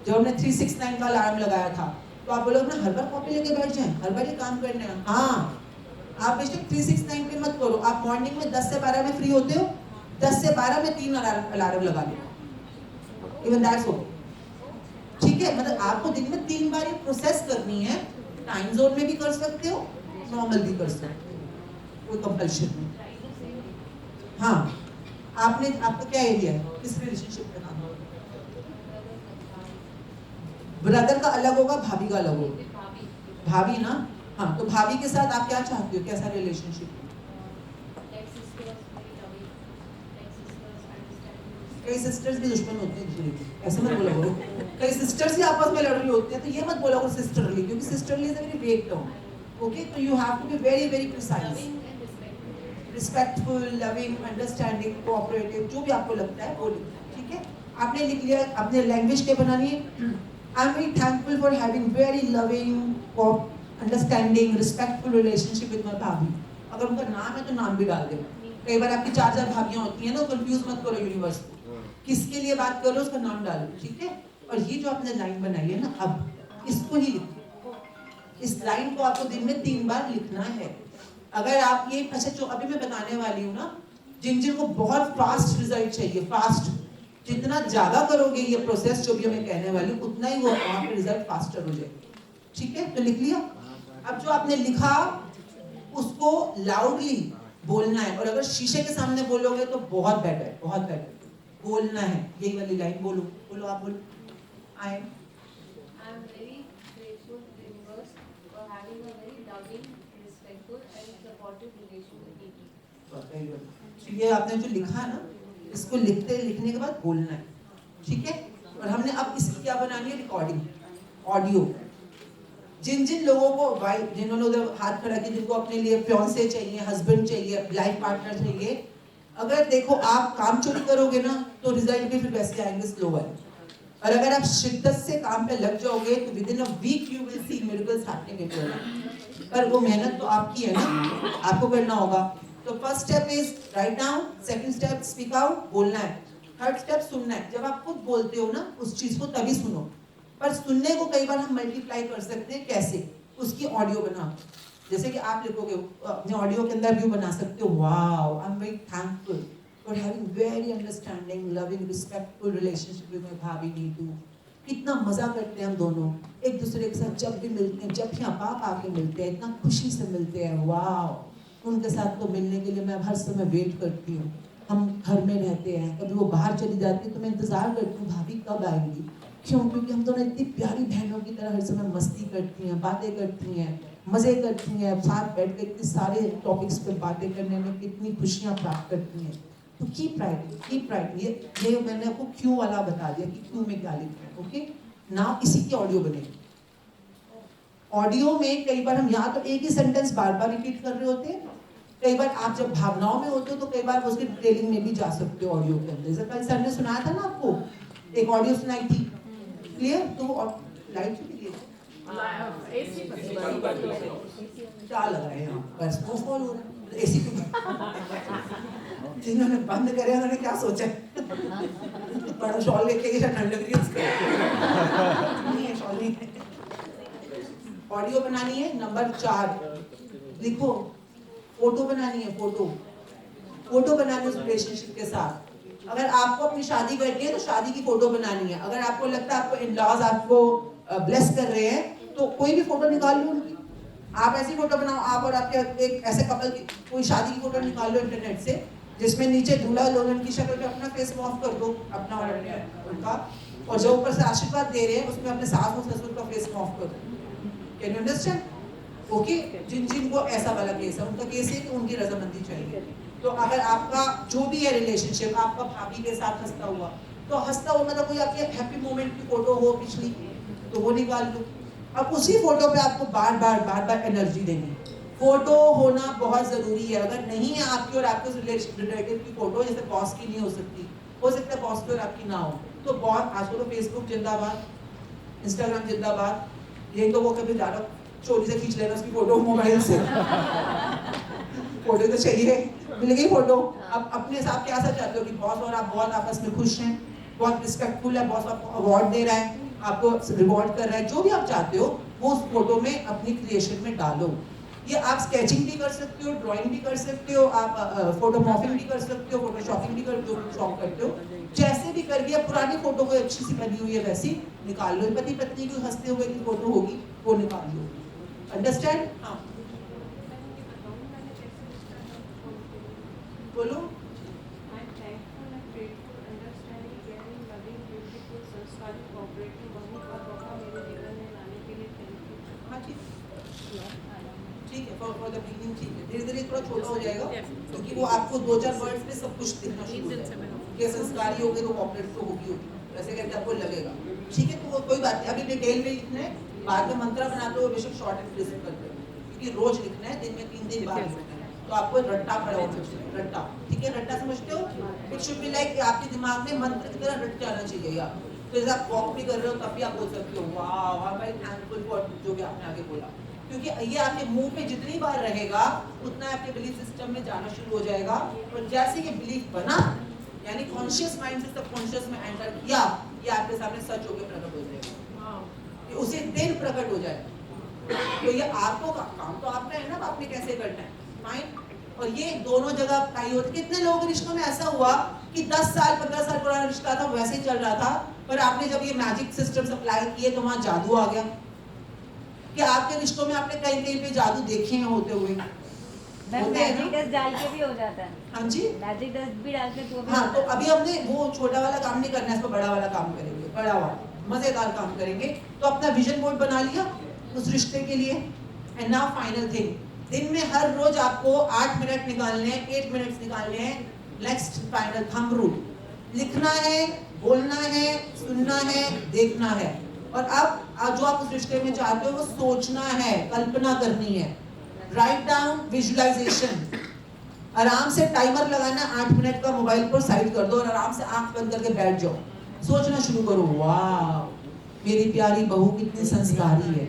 जब हमने 369 का अलार्म लगाया था, तो आप बोलोगे ना हर बार कॉपी लेके बैठ जाएं, हर बार ये काम करने हैं। हाँ, आप बेशक 369 पे मत करो, आप मॉर्निंग में 10 से 12 में फ्री होते हो, 10 से 12 में 3 अलार्म लगा लो, इवन दैट्स ओके, ठीक है। मतलब आपको दिन में 3 बार ये प्रोसेस करनी है। टाइम जोन में भी कर सकते हो, नॉर्मल भी कर सकते हो, कोई कंपल्शन नहीं। हाँ, आपका क्या एरिया है, किस रिलेशनशिप का नाम है? ब्रदर का अलग होगा, भाभी का अलग होगा, भाभी ना, हाँ, तो भाभी के साथ आप क्या चाहते हो, कैसा रिलेशनशिप? कई सिस्टर्स भी दुश्मन होते हैं, ऐसे मत बोला करो। कई सिस्टर्स ही आपस में लड़ रही होती हैं, तो ये मत बोला करो सिस्टरली, क्योंकि sisterly is a very vague term, okay. तो you have to be very very precise, respectful, loving, understanding, cooperative, जो भी आपको लगता है वो लिखना है, ठीक है। आपने लिख लिया, अपने लैंग्वेज क्या बनानी है? आई am very thankful for having very loving, understanding, respectful relationship with my भाभी। अगर उनका नाम है तो नाम भी डाल देना। कई बार आपकी 4 भाभियां होती हैं ना, कंफ्यूज मत करो यूनिवर्स को, किसके लिए बात करो, उसका नाम डालो, ठीक है। और ये जो आपने लाइन बनाई है ना, अब इसको ही लिखो। इस लाइन को आपको दिन में 3 बार लिखना है। अगर आप ये, अच्छा जो अभी मैं बताने वाली हूँ ना, जिन को बहुत फास्ट रिजल्ट चाहिए, फास्ट, जितना ज्यादा करोगे ये प्रोसेस जो भी मैं कहने वाली हूँ, उतना ही वो आपका रिजल्ट फास्टर हो जाएगा, ठीक है। तो लिख लिया। अब जो आपने लिखा उसको लाउडली बोलना है, और अगर शीशे के सामने बोलोगे तो बहुत बेटर, बहुत बेटर बोलना है। यही वाली लाइन बोलो, बोलो, आप बोलो। I am very grateful to the universe for having a very loving, respectful and supportive relation with me. ये आपने जो लिखा ना, इसको लिखने के बाद बोलना है, ठीक है। और हमने अब इसकी क्या बनानी है? Recording, audio. जिन लोगों को जिन्होंने उधर हाथ खड़ा किया, जिनको अपने लिए फियांसे चाहिए, हस्बैंड चाहिए, लाइफ पार्टनर चाहिए, अगर देखो आप काम चोरी करोगे ना तो रिजल्ट भी फिर वैसे आएंगे स्लो वाले, और अगर आप शिद्दत से काम पे लग जाओगे तो within a week you will see miracles happening in your life. पर वो मेहनत तो आपकी है ना, आपको करना होगा। तो first step is write down, second step speak out, बोलना है, थर्ड स्टेप सुनना है। जब आप खुद बोलते हो ना उस चीज को तभी सुनो, पर सुनने को कई बार हम मल्टीप्लाई कर सकते हैं। कैसे? उसकी ऑडियो बना, जैसे कि आप लिखोगे अपने ऑडियो के अंदर व्यू बना सकते हो, wow I am very thankful for having very understanding loving respectful relationship with my भाभी नीतू। कितना मजा करते हैं हम दोनों एक दूसरे के साथ, जब भी मिलते हैं, जब भी आप आके मिलते हैं इतना खुशी से मिलते हैं, वाओ। उनके साथ तो मिलने के लिए मैं हर समय वेट करती हूँ। हम घर में रहते हैं, कभी वो बाहर चली जाती है तो मैं इंतजार करती हूँ भाभी कब आएंगी। क्यों? क्योंकि हम दोनों इतनी प्यारी बहनों की तरह हर समय मस्ती करती हैं, बातें करती हैं, मजे करती हैं, साथ बैठ कर इतने सारे टॉपिक्स पे बातें करने में कितनी खुशियाँ प्राप्त करती हैं। तो कीप राइटिंग, कीप राइटिंग। ये मैंने आपको क्यों वाला बता दिया कि क्यों में क्या लिखना है। ओके, नाउ इसी की ऑडियो बनेगी। ऑडियो में कई बार हम या तो एक ही सेंटेंस बार बार रिपीट कर रहे होते हैं, कई बार आप जब भावनाओं में होते हो तो कई बार उसकी डिटेलिंग में भी जा सकते हो ऑडियो के अंदर। जैसे कल सर ने सुनाया था ना आपको, एक ऑडियो सुनाई थी, क्लियर? तो लाइट भी क्लियर क्या लग रहा है यहाँ पर स्नोफॉल हो रहा है, एसी जिन्होंने बंद करे उन्होंने क्या सोचा बड़ा शॉल लेके गया, ठंड लग रही है उसको। नहीं है शॉल नहीं है। ऑडियो बनानी है। नंबर 4 लिखो, फोटो बनानी है। फोटो बनानी है उस रिलेशनशिप के साथ। अगर आपको अपनी शादी करनी है तो शादी की फोटो बनानी है। अगर आपको लगता है आपको इन-लॉज आपको ब्लेस कर रहे हैं तो कोई भी फोटो निकाल लो उनकी। आप ऐसी फोटो बनाओ, आप और आपके एक ऐसे कपल की कोई शादी की फोटो निकाल लो इंटरनेट से, जिसमें नीचे दूल्हा दुल्हन की शक्ल पे अपना फेस ऑफ कर दो, अपना और उनका, और जो ऊपर से आशीर्वाद दे रहे हैं उसमें अपने सास और ससुर का फेस ऑफ कर दो। Can you understand? ओके, जिनको ऐसा वाला केस है, उनका केस है कि उनकी रजामंदी चाहिए। तो अगर आपका जो भी है रिलेशनशिप, आपका भाभी के साथ हंसता हुआ, तो हंसता हुआ मतलब कोई आपके हैप्पी मोमेंट की फोटो हो पिछली, तो वो निकाल लो। अब उसी फोटो पे आपको बार बार एनर्जी देनी। फोटो होना बहुत जरूरी है। अगर नहीं है आपकी और आपके रिलेटिव की फोटो, जैसे बॉस की नहीं हो सकती, हो सकता है बॉस की और आपकी ना हो, तो बहुत आजकल तो फेसबुक जिंदाबाद, इंस्टाग्राम जिंदाबाद, ये तो वो कभी ज्यादा चोरी से खींच लेना उसकी फोटो मोबाइल से। फोटो तो चाहिए, मिल गई फोटो। अब अपने हिसाब क्या चाहते हो कि बॉस और आप बहुत आपस में खुश हैं, बहुत रिस्पेक्टफुल है, बॉस आपको अवार्ड दे रहा है, आपको रिवॉर्ड कर रहा है, जो भी आप चाहते हो वो उस फोटो में अपनी क्रिएशन में डालो। ये आप स्केचिंग भी कर सकते हो, ड्राइंग भी कर सकते हो, आप फोटोग्राफिंग भी कर सकते हो, फोटोशॉपिंग भी कर, जो शॉप करते हो, जैसे भी करके आप पुरानी फोटो कोई अच्छी सी बनी हुई है वैसी निकाल लो। पति पत्नी की हंसते हुए की फोटो होगी वो निकाल लो। अंडरस्टैंड? हाँ बोलो। ठीक है, फॉर द बिगिनिंग ठीक है, धीरे धीरे थोड़ा छोटा हो जाएगा क्योंकि वो आपको 2-4 वर्ड्स में सब कुछ दिखना शुरू हो जाएगा। ये संस्कारी हो गए तो कॉपरेट तो होगी वैसे करके आपको लगेगा। ठीक है, तो वो कोई बात नहीं, अभी डिटेल में लिखना है, बाद में मंत्र बनाते हो बेशक शॉर्ट एंड क्रिस्प करते हो, क्योंकि रोज लिखना है, दिन में 3 दिन बाद लिखना है, तो आपको रट्टा पड़ा होना चाहिए। रट्टा, ठीक है, रट्टा समझते हो? इट शुड बी लाइक आपके दिमाग में मंत्र की तरह रट जाना चाहिए। आप तो जब आप वॉक भी कर रहे हो तब भी आप बोल सकते हो वाह आई एम थैंकफुल फॉर जो भी आपने आगे बोला, क्योंकि ये आपके मुंह पे जितनी बार रहेगा उतना आपके बिलीफ सिस्टम में जाना शुरू हो जाएगा। और जैसे ये बिलीफ बना, यानी कॉन्शियस माइंड से सबकॉन्शियस में एंटर किया, ये आपके सामने सच होकर प्रकट हो जाएगा, ये उसी दिन प्रकट हो जाएगा। तो ये आपको काम तो आपका है ना, आपने कैसे करना है, फाइन। और ये दोनों जगह टाई होती है। कितने लोगों के रिश्तों में ऐसा हुआ कि 10 साल 15 साल पुराना रिश्ता था, वैसे ही चल रहा था, पर आपने जब ये मैजिक सिस्टम अप्लाई किए तो वहां जादू आ गया। कि आपके रिश्तों में आपने कहीं कहीं पे जादू देखे हैं होते हुए? मैजिक डस्ट डाल के भी हो जाता है। हाँ जी, मैजिक डस्ट भी डाल के तो भी हाँ, तो अभी हमने वो छोटा वाला काम नहीं करना है, इसको बड़ा वाला काम करेंगे, बड़ा वाला मजेदार काम करेंगे। तो अपना विजन बोर्ड बना लिया उस रिश्ते के लिए। एंड नाउ फाइनल थिंग, दिन में हर रोज आपको 8 मिनट निकालने हैं, 8 मिनट्स निकालने हैं। नेक्स्ट फाइनल थंब रूल, लिखना है, बोलना है, सुनना है, देखना है। और अब जो आप उस रिश्ते में चाहते हो वो सोचना है, कल्पना करनी है। Write down, visualization. आराम से टाइमर लगाना 8 मिनट का, मोबाइल पर साइड कर दो और आराम से आंख बंद करके बैठ जाओ, सोचना शुरू करो, वाह मेरी प्यारी बहू कितनी संस्कारी है,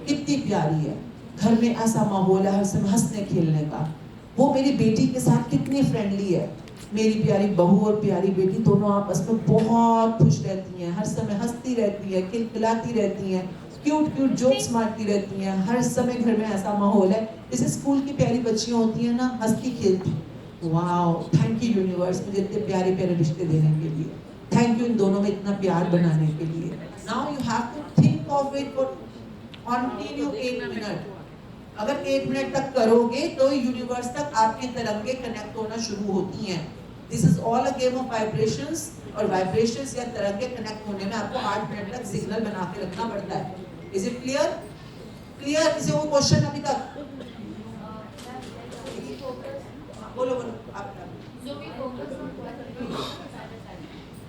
कितनी प्यारी है, घर में ऐसा माहौल है हर समय हंसने खेलने का, वो मेरी बेटी के साथ कितनी फ्रेंडली है, मेरी प्यारी बहू और प्यारी बेटी दोनों आपस में बहुत खुश रहती हैं, हर समय हंसती रहती है, खिलखिलाती रहती हैं, क्यूट क्यूट जोक्स मारती रहती हैं, हर समय घर में ऐसा माहौल है जैसे स्कूल की प्यारी बच्चियां होती हैं ना, हंसती खेलती। वाओ, थैंक यू यूनिवर्स मुझे इतने प्यारे प्यारे रिश्ते देने के लिए, थैंक यू इन दोनों में इतना प्यार बनाने के लिए। Now you have to think of it for continue 8 minute. अगर 8 मिनट तक करोगे तो यूनिवर्स तक आपके तरंगे कनेक्ट होना शुरू होती हैं। This is all a game of vibrations, और वाइब्रेशंस या तरंगे कनेक्ट होने में आपको 8 मिनट तक सिग्नल बना के रखना पड़ता है। Is it clear? क्लियर? किसी को क्वेश्चन अभी तक? बोलो बोलो आप।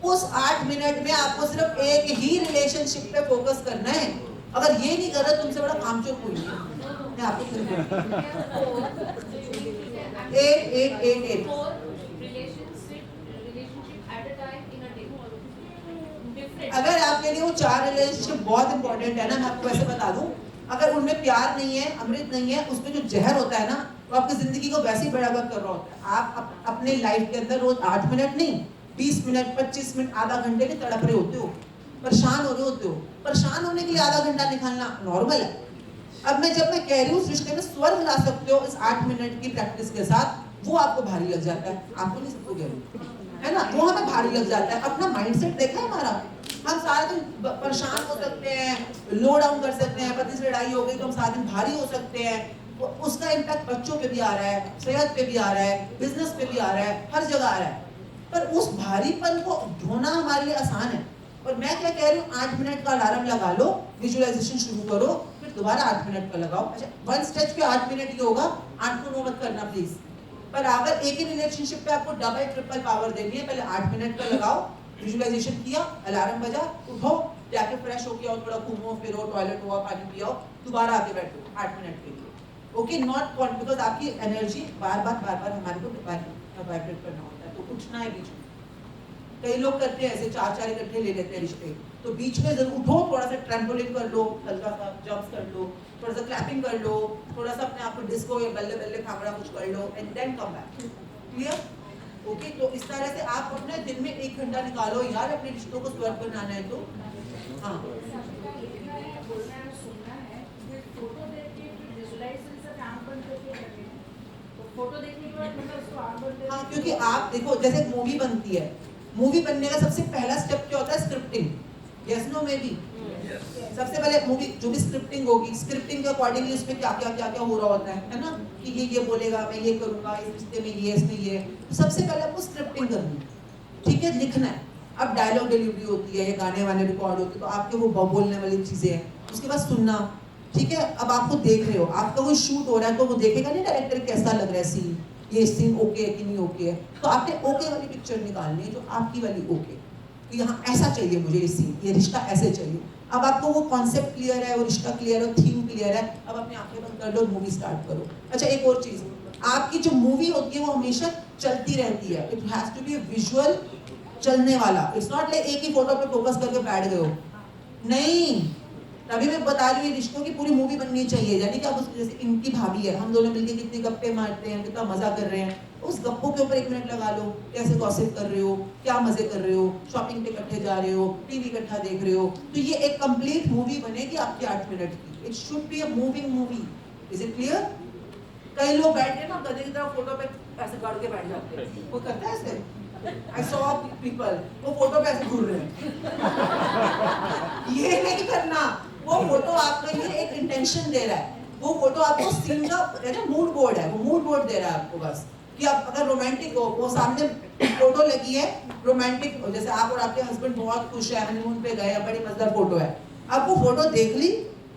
उस 8 मिनट में आपको सिर्फ एक ही रिलेशनशिप पे फोकस करना है। अगर ये नहीं कर रहे तुमसे बड़ा कामचोर कोई नहीं है। मैं आपको एट अगर आपके लिए वो 4 रिलेशनशिप बहुत इंपॉर्टेंट है ना, मैं आपको ऐसे बता दूं, अगर उनमें प्यार नहीं है, अमृत नहीं है, उसमें जो जहर होता है ना, वो आपकी जिंदगी को वैसे ही बराबर कर रहा होता है। आप अपने लाइफ के अंदर रोज 8 मिनट नहीं, 20 मिनट, 25 मिनट, आधा घंटे के तड़प रहे होते हो, परेशान हो रहे होते हो। परेशान होने के लिए आधा घंटा निकालना नॉर्मल है। अब जब मैं कह रही हूँ उस रिश्ते में स्वर्ग ला सकते हो इस 8 मिनट की प्रैक्टिस के साथ, वो आपको भारी लग जाता है। आपको नहीं, सबको कह रही है ना, वो हमें भारी लग जाता है। अपना माइंडसेट देखा है हमारा, हम सारा दिन परेशान हो सकते हैं, लो डाउन कर सकते हैं, पति से लड़ाई हो गई तो हम सारा दिन भारी हो सकते हैं। उसका इम्पैक्ट बच्चों पे भी आ रहा है, सेहत पे भी आ रहा है, बिजनेस पे भी आ रहा है, हर जगह आ रहा है। पर उस भारीपन को ढोना हमारे लिए आसान है। और मैं क्या कह रही हूँ, 8 मिनट का अलार्म लगा लो, विजुअलाइजेशन शुरू करो, फिर दोबारा 8 मिनट का लगाओ। अच्छा, वन स्टेज पे 8 मिनट ही होगा, 8 को 9 मत करना प्लीज। पर अगर एक ही रिलेशनशिप पे आपको डबल ट्रिपल पावर देनी है, पहले 8 मिनट का लगाओ, विजुअलाइजेशन किया, अलार्म बजा, उठो, जाके फ्रेश होके आओ, थोड़ा घूमो फिरो, टॉयलेट हुआ, पानी पियो, दोबारा आके बैठो 8 मिनट के लिए। ओके, नॉट कॉन्ट, बिकॉज आपकी एनर्जी बार बार हमारे को वाइब्रेट करना होता है, तो उठना है बीच में। कई लोग करते हैं ऐसे 4 इकट्ठे ले लेते हैं रिश्ते, तो बीच में जरूर उठो, थोड़ा सा ट्रैम्पोलिन कर लो, हल्का सा जंप्स कर लो, थोड़ा सा क्लैपिंग कर लो, थोड़ा सा अपने आप को डिस्को या बल्ले बल्ले भांगड़ा कुछ कर लो, and then come back. Clear? Okay, तो इस तरह से आप अपने दिन में 1 घंटा निकालो यार, अपने रिश्तों को स्वर्ग बनाना है तो। हाँ, हाँ, क्योंकि आप देखो, जैसे एक मूवी बनती है, मूवी बनने का सबसे पहला स्टेप क्या होता है? Scripting. Yes no maybe? सबसे पहले मूवी जो भी स्क्रिप्टिंग होगी, स्क्रिप्टिंग के अकॉर्डिंगली उसमें क्या हो रहा होता है ना, कि ये बोलेगा, मैं ये करूंगा, इस रिश्ते में ये, इसमें ये। तो सबसे पहले आपको स्क्रिप्टिंग करनी है, ठीक है, लिखना है। अब डायलॉग डिलीवरी होती है, ये गाने वाने रिकॉर्ड होते हैं, तो आपके वो बोलने वाली चीजें हैं, उसके बाद सुनना, ठीक है। अब आपको देख रहे हो, आपका कोई शूट हो रहा है, तो वो देखेगा नहीं डायरेक्टर कैसा लग रहा है सीन, ये सीन ओके है कि नहीं ओके है, तो आपने ओके वाली पिक्चर निकालनी है, जो आपकी वाली ओके, तो यहाँ ऐसा चाहिए मुझे ये सीन, ये रिश्ता ऐसे चाहिए। अब आपको वो कॉन्सेप्ट क्लियर है, वो रिश्ता क्लियर है, थीम क्लियर है, अब अपनी आंखें बंद कर लो, मूवी स्टार्ट करो। अच्छा, एक और चीज, आपकी जो मूवी होती है वो हमेशा चलती रहती है, it has to be visual, चलने वाला। इट्स नॉट लाइक एक ही फोटो पे फोकस करके बैठ गए हो, नहीं। तभी मैं बता रही हूँ, रिश्तों की पूरी मूवी बननी चाहिए। यानी कि आप जैसे इनकी भाभी है, हम दोनों मिलकर कितनी गप्पे मारते हैं, कितना मजा कर रहे हैं, उस गप्पों के ऊपर 1 मिनट लगा लो, कैसे गॉसिप कर रहे हो, क्या मजे कर रहे हो, शॉपिंग पे इकट्ठे जा रहे हो, टीवी इकट्ठा देख रहे हो, तो ये एक कंप्लीट मूवी बनेगी आपकी 8 मिनट की। It should be a moving movie. Is it clear? कई लोग बैठ के ना गधे की तरह फोटो पे ऐसे गड़ के बैठ जाते हैं, वो करता है ऐसे, I saw people, वो फोटो पे ऐसे घूर रहे हैं। ये नहीं करना, वो फोटो आपके लिए एक इंटेंशन दे रहा है, वो फोटो आपको सीन का मूड बोर्ड है, वो मूड बोर्ड दे रहा है आपको बस, कि आप अगर रोमांटिक हो, वो सामने फोटो लगी है रोमांटिक, जैसे आप और आपके हस्बैंड बहुत खुश है, हनीमून पे गए, बड़ी मजेदार फोटो है, आप वो फोटो देख ली,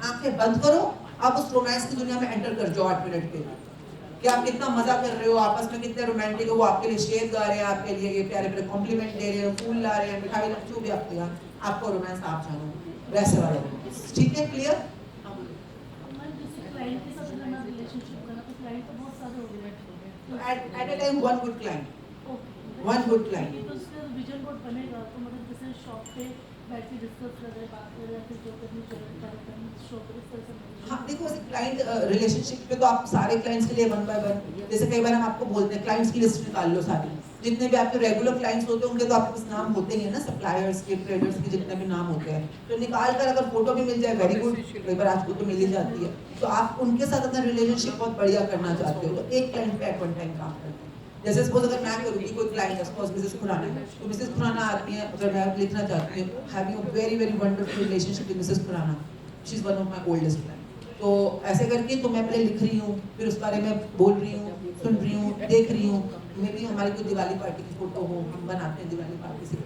आंखें बंद करो, आप उस रोमांस की दुनिया में एंटर कर जाओ 8 मिनट के लिए, कि आप कितना मजा कर रहे हो, आपस में कितने रोमांटिक हो, वो आपके लिए शेर गा रहे हैं, आपके लिए ये प्यारे प्यारे कॉम्प्लीमेंट दे रहे हैं, फूल ला रहे हैं, मिठाई ला, जो भी आपके यहाँ, आपको रोमांस आप जानो, वैसे वाला। ठीक है, clear? at a time one good client, one good client. तो उसका विजन बोर्ड बनेगा तो मतलब जैसे शॉप पे बैठ के डिस्कस कर रहे बात कर रहे या फिर जो करनी चाहिए शॉप पे इस तरह से हाँ देखो ऐसे क्लाइंट रिलेशनशिप पे तो आप सारे क्लाइंट्स के लिए वन बाय वन, जैसे कई बार हम आपको बोलते हैं क्लाइंट्स की लिस्ट निकाल लो सारी, जितने भी आपके रेगुलर क्लाइंट्स होते हैं उनके तो आपके पास नाम होते ही है ना, सप्लायर्स के, ट्रेडर्स के, जितने भी नाम होते हैं, तो निकाल कर अगर फोटो भी मिल जाए वेरी गुड, कई बार आपको तो मिल ही जाती है, तो आप उनके साथ अपना रिलेशनशिप बहुत बढ़िया करना चाहते हो तो एक क्लाइंट पे एट वन टाइम काम करते हैं। जैसे सपोज अगर मैं करूँगी कोई क्लाइंट है, सपोज मिसेस खुराना है, तो मिसेस खुराना आती है, अगर मैं लिखना चाहती हूँ having a very very wonderful relationship with Mrs Khurana, she is one of my oldest client, तो ऐसे करके तो मैं पहले लिख रही हूँ, फिर उस बारे में बोल रही हूँ, सुन रही हूँ, देख रही हूँ, मे भी हमारी कोई दिवाली पार्टी की फोटो हो, हम बनाते हैं दिवाली पार्टी से,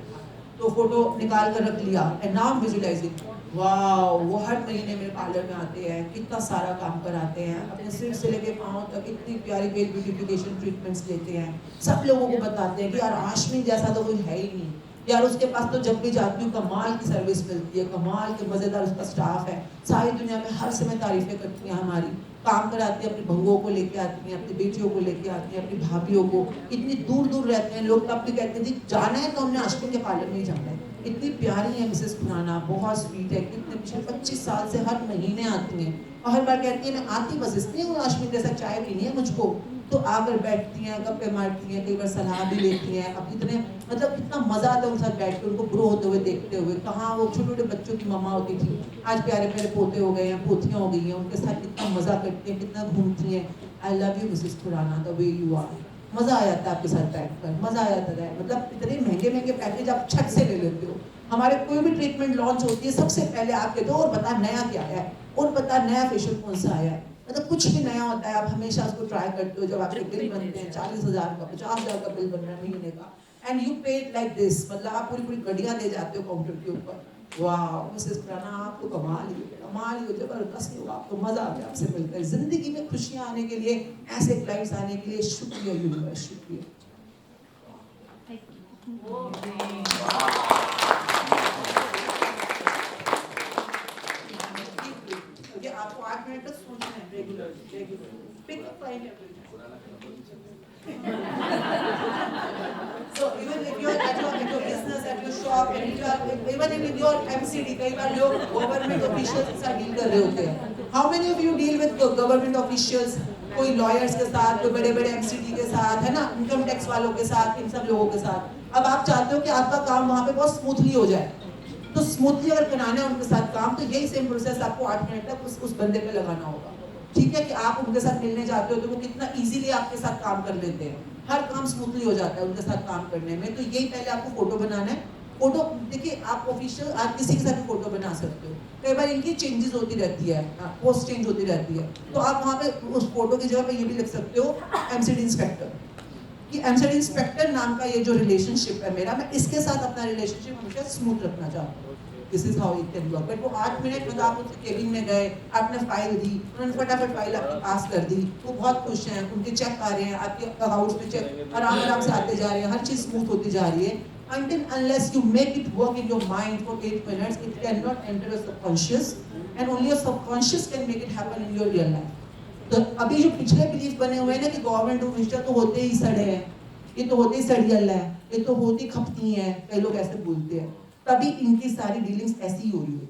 तो फोटो निकाल कर रख लिया एंड नाउ विजुअलाइजिंग, वाओ वो हर महीने मेरे पार्लर में आते हैं, कितना सारा काम कराते हैं, अपने सिर से लेके पाँव तक इतनी प्यारी प्यारी ब्यूटिफिकेशन ट्रीटमेंट्स लेते हैं, सब लोगों को बताते हैं कि यार आशमी जैसा तो कोई है ही नहीं यार, उसके पास तो जब भी जाती हूँ कमाल की सर्विस मिलती है, कमाल के मजेदार उसका स्टाफ है, सारी दुनिया में हर समय तारीफें करती हैं हमारी, काम कराती है, अपनी बहुओं को लेके आती हैं, अपनी बेटियों को लेके आती हैं, अपनी भाभीयों को, इतनी दूर दूर रहते हैं लोग, तब भी कहते थे जाना है तो हमने आशमी के पार्लर में ही जाना है, इतनी प्यारी है मिसेस खुराना, बहुत स्वीट है, कितने पिछले 25 साल से हर महीने आती हैं और हर बार कहती है मैं आती बस इसलिए हूँ आशमी के साथ चाय पीनी है मुझको, तो आकर बैठती हैं, गप्पे मारती हैं, कई बार सलाह भी लेती हैं, अब इतने मतलब कितना मजा आता है उनके साथ बैठ के उनको ग्रो होते हुए देखते हुए, कहाँ वो छोटे छोटे बच्चों की मम्मा होती थी, आज प्यारे प्यारे पोते हो गए हैं, पोतियाँ हो गई हैं, उनके साथ कितना मजा करती हैं, कितना घूमती हैं, I love you Mrs Khurana the way you are, मजा आ जाता है आपके साथ बैठकर, मजा आ जाता है, मतलब इतने महंगे महंगे पैकेज आप छट से ले लेते हो, हमारे कोई भी ट्रीटमेंट लॉन्च होती है सबसे पहले आप कहते हो और बता नया क्या है, और बता नया फेशियल कौन सा आया है, मतलब कुछ भी नया होता है आप हमेशा उसको ट्राई करते हो, जब आपके बिल बनते हैं 40,000 का 50,000 का बिल बन रहा है महीने का and you paid like this, मतलब आप पूरी पूरी गड्डियां दे जाते हो काउंटर के ऊपर, वाह मिसेस खुराना आप तो कमाल ही हो, जबरदस्त हो, आपको मजा आ गया आपसे मिलकर, जिंदगी में खुशियां आने के लिए, ऐसे क्लाइंट्स आने के लिए शुक्रिया यूनिवर्स, शुक्रिया। आपको 8 मिनट तक सोचना है regular pick up line so even if you're at your business, at your shop, and you are even with your MCD, कई बार लोग गवर्नमेंट ऑफिशियल्स के साथ डील कर रहे होते हैं, how many of you deal with government officials, कोई lawyers के साथ, कोई बड़े बड़े MCD के साथ, है ना, इनकम टैक्स वालों के साथ, इन सब लोगों के साथ, अब आप चाहते हो कि आपका काम वहाँ पे बहुत स्मूथली हो जाए, तो स्मूथली अगर कराना है उनके साथ काम, तो यही सेम प्रोसेस आपको 8 मिनट तक उस बंदे पे लगाना होगा, ठीक है, कि आप उनके साथ मिलने जाते हो तो वो कितना इजीली आपके साथ काम कर लेते हैं, हर काम स्मूथली हो जाता है उनके साथ काम करने में, तो यही पहले आपको फोटो बनाना है, फोटो देखिए आप ऑफिशियल आप किसी के साथ भी फोटो बना सकते हो, कई बार इनकी चेंजेस होती रहती है, पोस्ट चेंज होती रहती है, तो आप वहाँ पे उस फोटो की जगह पे ये भी लिख सकते हो MCD इंस्पेक्टर, कि MCD इंस्पेक्टर नाम का ये जो रिलेशनशिप है मेरा, मैं इसके साथ अपना रिलेशनशिप हमेशा स्मूथ रखना चाहता हूँ, this is how it can work, but वो 8 मिनट मतलब आप उनसे केबिन में गए, आपने फाइल दी, उन्होंने फटाफट फाइल आपके पास कर दी, वो बहुत खुश हैं, उनके चेक आ रहे हैं, आपके अकाउंट्स में चेक आराम आराम से आते जा रहे हैं, हर चीज स्मूथ होती जा रही है, until unless you make it work in your mind for 8 minutes, it cannot enter your subconscious, and only your subconscious can make it happen in your real life. तो अभी जो पिछले बिलीफ बने हुए हैं ना कि गवर्नमेंट ऑफिसर तो होते ही सड़े हैं, ये तो होते ही सड़ियल है, ये तो होती खपती हैं, कई लोग ऐसे बोलते हैं, तभी इनकी सारी डीलिंग्स ऐसी ही हो रही है।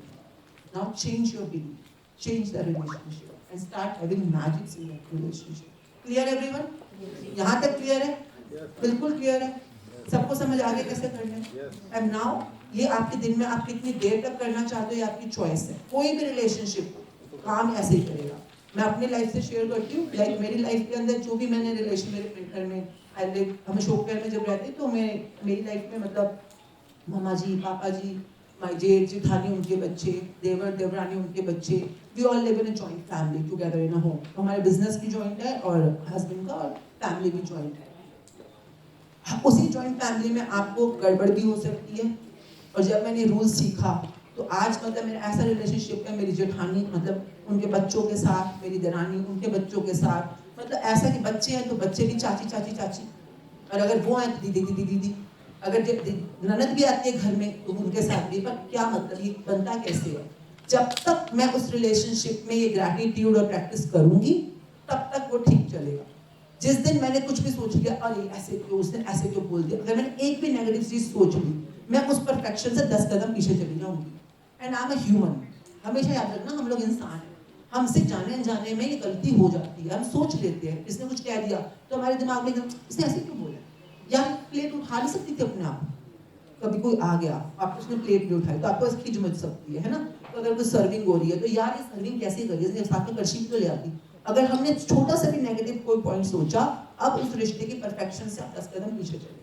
Now change your belief, change the relationship, and start having magic in that relationship. Clear everyone? यहाँ तक क्लियर है? बिल्कुल क्लियर है? सबको समझ आ गया कैसे करना है? And now ये आपके दिन में आप कितनी देर तक करना चाहते हो ये आपकी चॉइस है। कोई भी रिलेशनशिप काम ऐसे ही करेगा। मैं अपनी लाइफ से शेयर करती हूँ, लाइक मेरी लाइफ के अंदर जो भी मैंने रिलेशन मेरे पेंटर में हम शोकपेर में जब रहते तो मेरी लाइफ में मतलब मामा जी, पापा जी, माय जेठ जेठानी उनके बच्चे, देवर देवरानी उनके बच्चे, we all live in a joint family together in a home. हमारे बिजनेस भी जॉइंट है और हस्बैंड का और फैमिली भी जॉइंट है। उसी जॉइंट फैमिली में आपको गड़बड़ भी हो सकती है, और जब मैंने रूल सीखा तो आज मतलब मेरा ऐसा रिलेशनशिप है, मेरी जेठानी मतलब उनके बच्चों के साथ, मेरी दरानी उनके बच्चों के साथ, मतलब ऐसा कि बच्चे हैं तो बच्चे भी चाची चाची चाची, और अगर वो हैं तो दीदी दीदी दीदी, अगर ननद भी आती है घर में तो उनके साथ भी। पर क्या मतलब ये बनता कैसे है? जब तक मैं उस रिलेशनशिप में ये ग्रैटिट्यूड और प्रैक्टिस करूंगी तब तक वो ठीक चलेगा। जिस दिन मैंने कुछ भी सोच लिया, अरे ऐसे क्यों, उसने ऐसे क्यों बोल दिया, अगर मैंने एक भी नेगेटिव चीज सोच ली, मैं उस परफेक्शन से 10 कदम पीछे चली जाऊंगी। And I am a human, हमेशा याद रखना हम लोग इंसान हैं, हमसे जाने अनजाने में ये गलती हो जाती है, हम सोच लेते हैं, इसने कुछ कह दिया तो हमारे दिमाग में इसने ऐसे क्यों बोला, यार प्लेट उठा नहीं सकती थी अपने आप, कभी कोई आ गया आप उसने प्लेट नहीं उठाई तो आपको खिंच मच सकती है ना। तो अगर कोई सर्विंग हो रही है तो यार ये सर्विंग कैसे करी, इसने साथ में कड़छी तो ले आती। अगर हमने छोटा सा भी नेगेटिव कोई पॉइंट सोचा, अब उस रिश्ते की परफेक्शन से आप 10 कदम पीछे चले।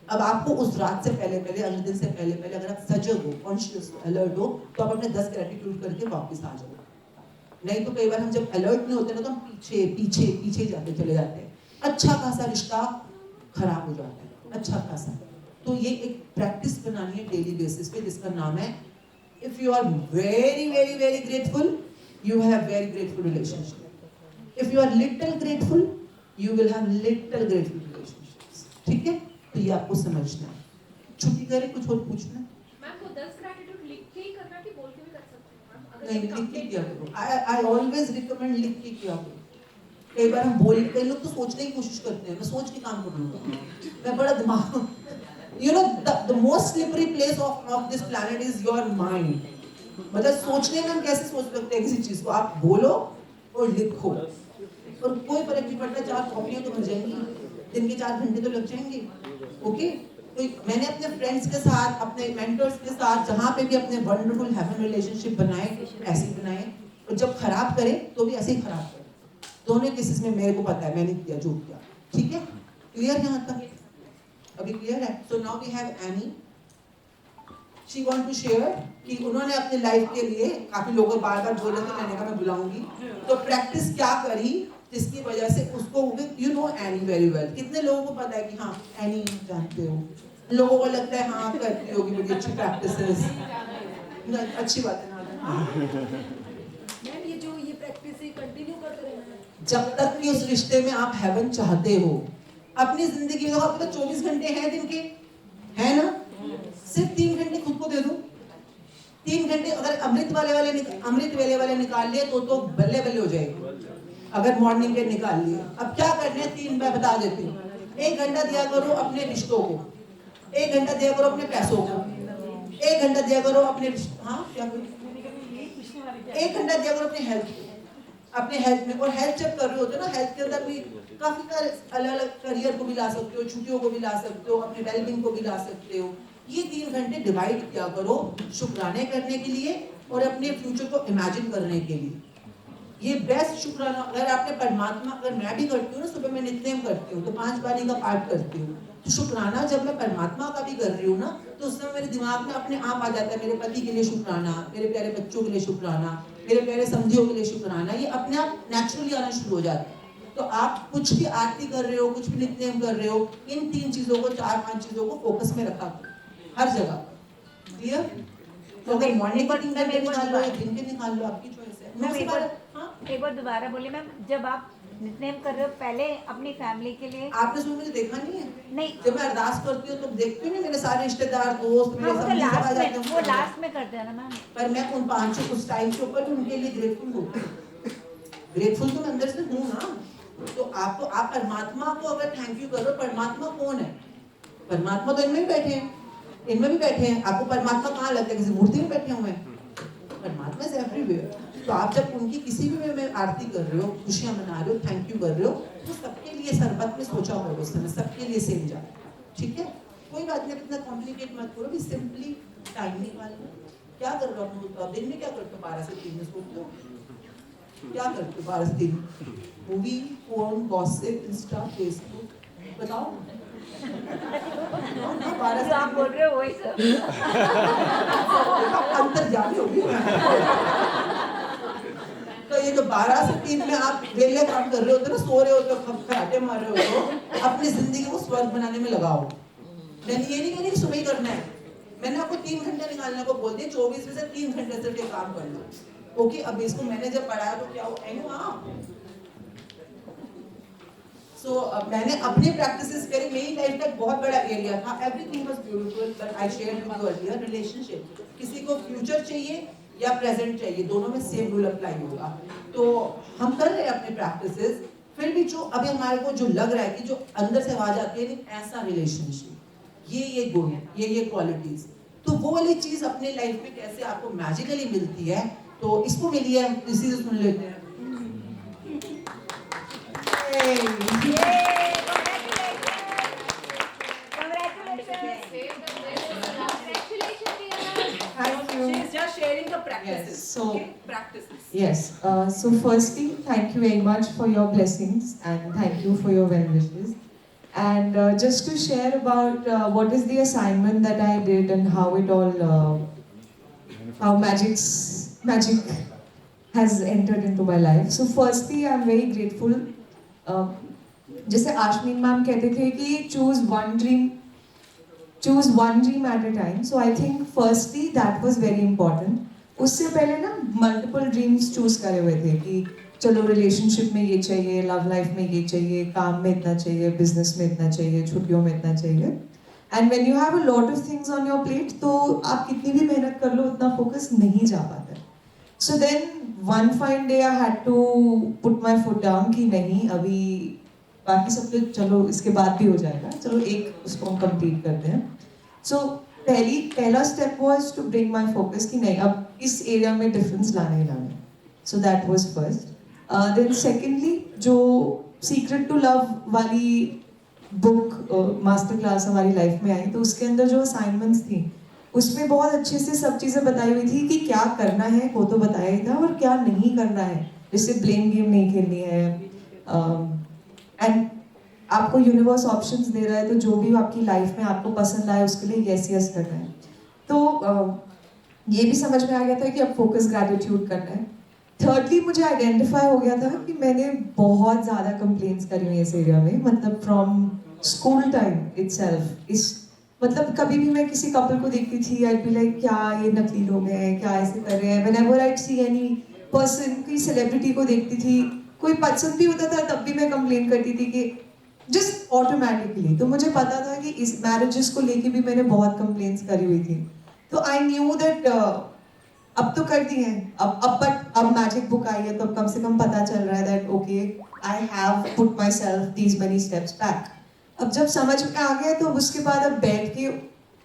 अब आपको उस रात से पहले पहले, अगले दिन से पहले पहले अगर आप सजग हो, कॉन्शियस अलर्ट हो, तो आप अपने 10 ग्रेटिट्यूड करके वापस आ जाओ। नहीं तो कई बार हम जब अलर्ट नहीं होते ना तो हम पीछे पीछे पीछे जाते चले जाते हैं, अच्छा खासा रिश्ता खराब हो जाता है, अच्छा खासा। तो ये एक प्रैक्टिस बनानी है डेली बेसिस पे, जिसका नाम है if you are very very very grateful you have very grateful relationship, if you are little grateful you will have little grateful relationships. ठीक है, तो ये आपको समझना है। छुट्टी करें, कुछ और पूछना है? मैम को 10 ग्रेटिट्यूड लिख के ही करना कि बोल के भी कर सकते हैं मैम? अगर नहीं, कभी लिख के complaint किया करो। करो। आई ऑलवेज रिकमेंड लिख के किया करो। कई बार हम बोल, कई लोग तो सोचने की कोशिश करते हैं, मैं सोच के काम करूंगा, मैं बड़ा दिमाग, you know the most slippery place of this planet is your mind। मतलब सोचने में हम कैसे सोच सकते हैं किसी चीज को, आप बोलो और लिखो और कोई फर्क नहीं पड़ता, 4 कॉपियां तो बन जाएंगी, दिन के 4 घंटे तो लग जाएंगे। ओके, तो मैंने अपने फ्रेंड्स के साथ, अपने मेंटर्स के साथ, जहाँ पे भी अपने वंडरफुल हैवन रिलेशनशिप बनाए, ऐसे ही बनाए, और जब खराब करें तो भी ऐसे ही खराब करें। दोनों केसेस में मेरे को पता है मैंने किया जो किया। ठीक है, क्लियर यहाँ तक? अभी क्लियर है? So now we have any, she want to share कि उन्होंने अपने लाइफ के लिए, काफी लोगों बार बार बोल रहे थे, मैंने कहा मैं बुलाऊंगी, तो प्रैक्टिस क्या करी जिसकी वजह से उसको, you know any very well, कितने लोगों को पता है कि हाँ एनी जानते हो, लोगों को लगता है हाँ करती होगी बड़ी अच्छी प्रैक्टिसेस, अच्छी बात है ना। मैम ये जो ये प्रैक्टिस कंटिन्यू करते रहना है जब तक कि उस रिश्ते में आप हेवन चाहते हो। अपनी जिंदगी में आपके पास 24 घंटे हैं दिन के, है ना? सिर्फ 3 घंटे खुद को दे दो। 3 घंटे अगर अमृत वेले वाले निकाल लिए तो बल्ले बल्ले हो जाएगी। अगर मॉर्निंग के निकाल लिए, अब क्या करना है 3 मैं बता देती हूँ। 1 घंटा दिया करो अपने रिश्तों को, 1 घंटा दिया करो अपने पैसों को, 1 घंटा दिया करो अपने, हाँ क्या करो, 1 घंटा दिया करो अपने हेल्थ को, अपने हेल्थ में। और हेल्थ चेक कर रहे होते हो ना, हेल्थ के अंदर भी काफी सारे अलग अलग करियर को भी ला सकते हो, छुट्टियों को भी ला सकते हो, अपने वेलबींग को भी ला सकते हो। ये 3 घंटे डिवाइड किया करो शुक्राने करने के लिए और अपने फ्यूचर को इमेजिन करने के लिए। ये बेस्ट शुक्राना। अगर आपने परमात्मा, अगर मैं भी करती हूँ ना, सुबह मैं नित्यनेम करती हूँ तो 5 बारी का पाठ करती हूँ, तो शुक्राना जब मैं परमात्मा का भी कर रही हूँ ना, तो उस समय मेरे दिमाग में अपने आप आ जाता है, मेरे पति के लिए शुक्राना, मेरे प्यारे बच्चों के लिए शुक्राना, मेरे प्यारे समझियों के लिए शुक्राना, ये अपने आप नेचुरली आना शुरू हो जाता है। तो आप कुछ भी आरती कर रहे हो, कुछ भी नित्यनेम कर रहे हो, इन 3 चीजों को, 4-5 चीजों को फोकस में रखा हर जगह। क्लियर? तो अगर मॉर्निंग का दिन निकाल लो या दिन के निकाल लो, आपकी चॉइस है। मैम एक बार दोबारा बोलिए मैम, जब आप नित्यनेम कर रहे हो पहले अपनी फैमिली के लिए, आपने सुन मुझे देखा नहीं है? नहीं, जब मैं अरदास करती हूँ तो देखती हूँ ना, मेरे सारे रिश्तेदार, दोस्त, मेरे हाँ, वो तो सब आ जाते हैं। वो लास्ट में करते हैं ना मैम। पर मैं उन 5 उस टाइम के ऊपर उनके लिए ग्रेटफुल हूँ। ग्रेटफुल तो मैं अंदर से हूँ ना। तो आपको, आप परमात्मा को अगर थैंक यू करो, परमात्मा कौन है? परमात्मा तो इनमें भी बैठे हैं, इनमें भी बैठे हैं। आपको परमात्मा कहाँ लगता है? किसी मूर्ति में बैठे हुए हैं? परमात्मा इज एवरीवेयर। तो आप जब उनकी किसी भी वे में आरती कर रहे हो, खुशियां मना रहे हो, थैंक यू कर रहे हो, तो सबके लिए सरबत में सोचा हो उस समय, सबके लिए सेम जाए। ठीक है, कोई बात नहीं, इतना कॉम्प्लिकेट मत करो, भी सिंपली टाइम निकालो। क्या कर रहे हो दिन में? क्या करते हो? 12 से 3 में सोते हो? क्या करते हो 12 से 3? Movie, phone, gossip, Insta, Facebook, बताओ। जो आप बोल रहे हो वही सब अंतर्जामी होगी। तो ये जो 12 से 3 में आप वेले काम कर रहे होते हो ना, सो रहे होते हो, खराटे मार रहे होते हो, अपनी जिंदगी को स्वर्ग बनाने में लगाओ। मैंने ये नहीं कहनी सुबह ही करना है, मैंने आपको 3 घंटे निकालने को बोल दिया, 24 में से 3 घंटे सिर्फ ये काम कर लो। ओके, अब इसको मैंने जब पढ़ाया तो क्या हुआ? सो मैंने अपनी प्रैक्टिसेस करी, मेरी लाइफ का एक बहुत बड़ा एरिया था, everything was beautiful, but I shared with you earlier, relationship. किसी को फ्यूचर चाहिए या प्रेजेंट चाहिए, दोनों में सेम रूल अप्लाई होगा। तो हम कर रहे हैं अपने प्रैक्टिसेस, फिर भी जो अभी हमारे को जो लग रहा है कि जो अंदर से आवाज आती है नहीं, ऐसा रिलेशनशिप, ये गुण, ये क्वालिटीज, तो वो वाली चीज अपने लाइफ में कैसे आपको मैजिकली मिलती है, तो इसको मिली है, इसी से सुन लेते हैं। She is just sharing the practices. Yes, so- okay? Practices. Yes. So firstly, thank you very much for your blessings and thank you for your well wishes. And just to share about what is the assignment that I did and how it all, how magic has entered into my life. So firstly, I'm very grateful. जैसे आशमीन ma'am कहते थे कि choose one dream at a time. So I think firstly that was very important. उससे पहले ना multiple dreams choose करे हुए थे कि चलो रिलेशनशिप में ये चाहिए, लव लाइफ में ये चाहिए, काम में इतना चाहिए, बिजनेस में इतना चाहिए, छुट्टियों में इतना चाहिए. And when you have a lot of things on your plate तो आप कितनी भी मेहनत कर लो उतना फोकस नहीं जा पाता. So then one fine day I had to put my foot down कि नहीं, अभी बाकी सब तो चलो इसके बाद भी हो जाएगा, चलो एक उसको हम कंप्लीट करते हैं. सो पहला step was to bring my focus कि नहीं अब इस एरिया में डिफरेंस लाना ही लाना. So that was first. Then secondly जो सीक्रेट टू लव वाली बुक मास्टर क्लास हमारी लाइफ में आई तो उसके अंदर जो असाइनमेंट्स थी उसमें बहुत अच्छे से सब चीज़ें बताई हुई थी कि क्या करना है वो तो बताया ही था और क्या नहीं करना है, जैसे ब्लेम गेम नहीं खेलनी है. एंड आपको यूनिवर्स ऑप्शंस दे रहा है तो जो भी आपकी लाइफ में आपको पसंद आए उसके लिए यस यस करना है. तो ये भी समझ में आ गया था कि अब फोकस ग्रैटिट्यूड करना है. थर्डली मुझे आइडेंटिफाई हो गया था कि मैंने बहुत ज़्यादा कंप्लेंट्स करी हुई इस एरिया में, मतलब फ्रॉम स्कूल टाइम इटसेल्फ. इस मतलब कभी भी मैं किसी कपल को देखती थी आई बी लाइक क्या ये नकली लोग हैं, क्या ऐसे कर रहे हैं. Whenever I see any person, कोई सेलिब्रिटी को देखती थी, कोई पसंद भी होता था तब भी मैं कंप्लेन करती थी कि जस्ट ऑटोमेटिकली. तो मुझे पता था कि इस मैरिजेस को लेके भी मैंने बहुत कंप्लेंट्स करी हुई थी. तो आई न्यू दैट अब तो कर दी हैं, अब मैजिक बुक आई है तो अब कम से कम पता चल रहा है that okay I have put my self these many steps back. अब जब समझ में आ गया तो उसके बाद अब बैठ के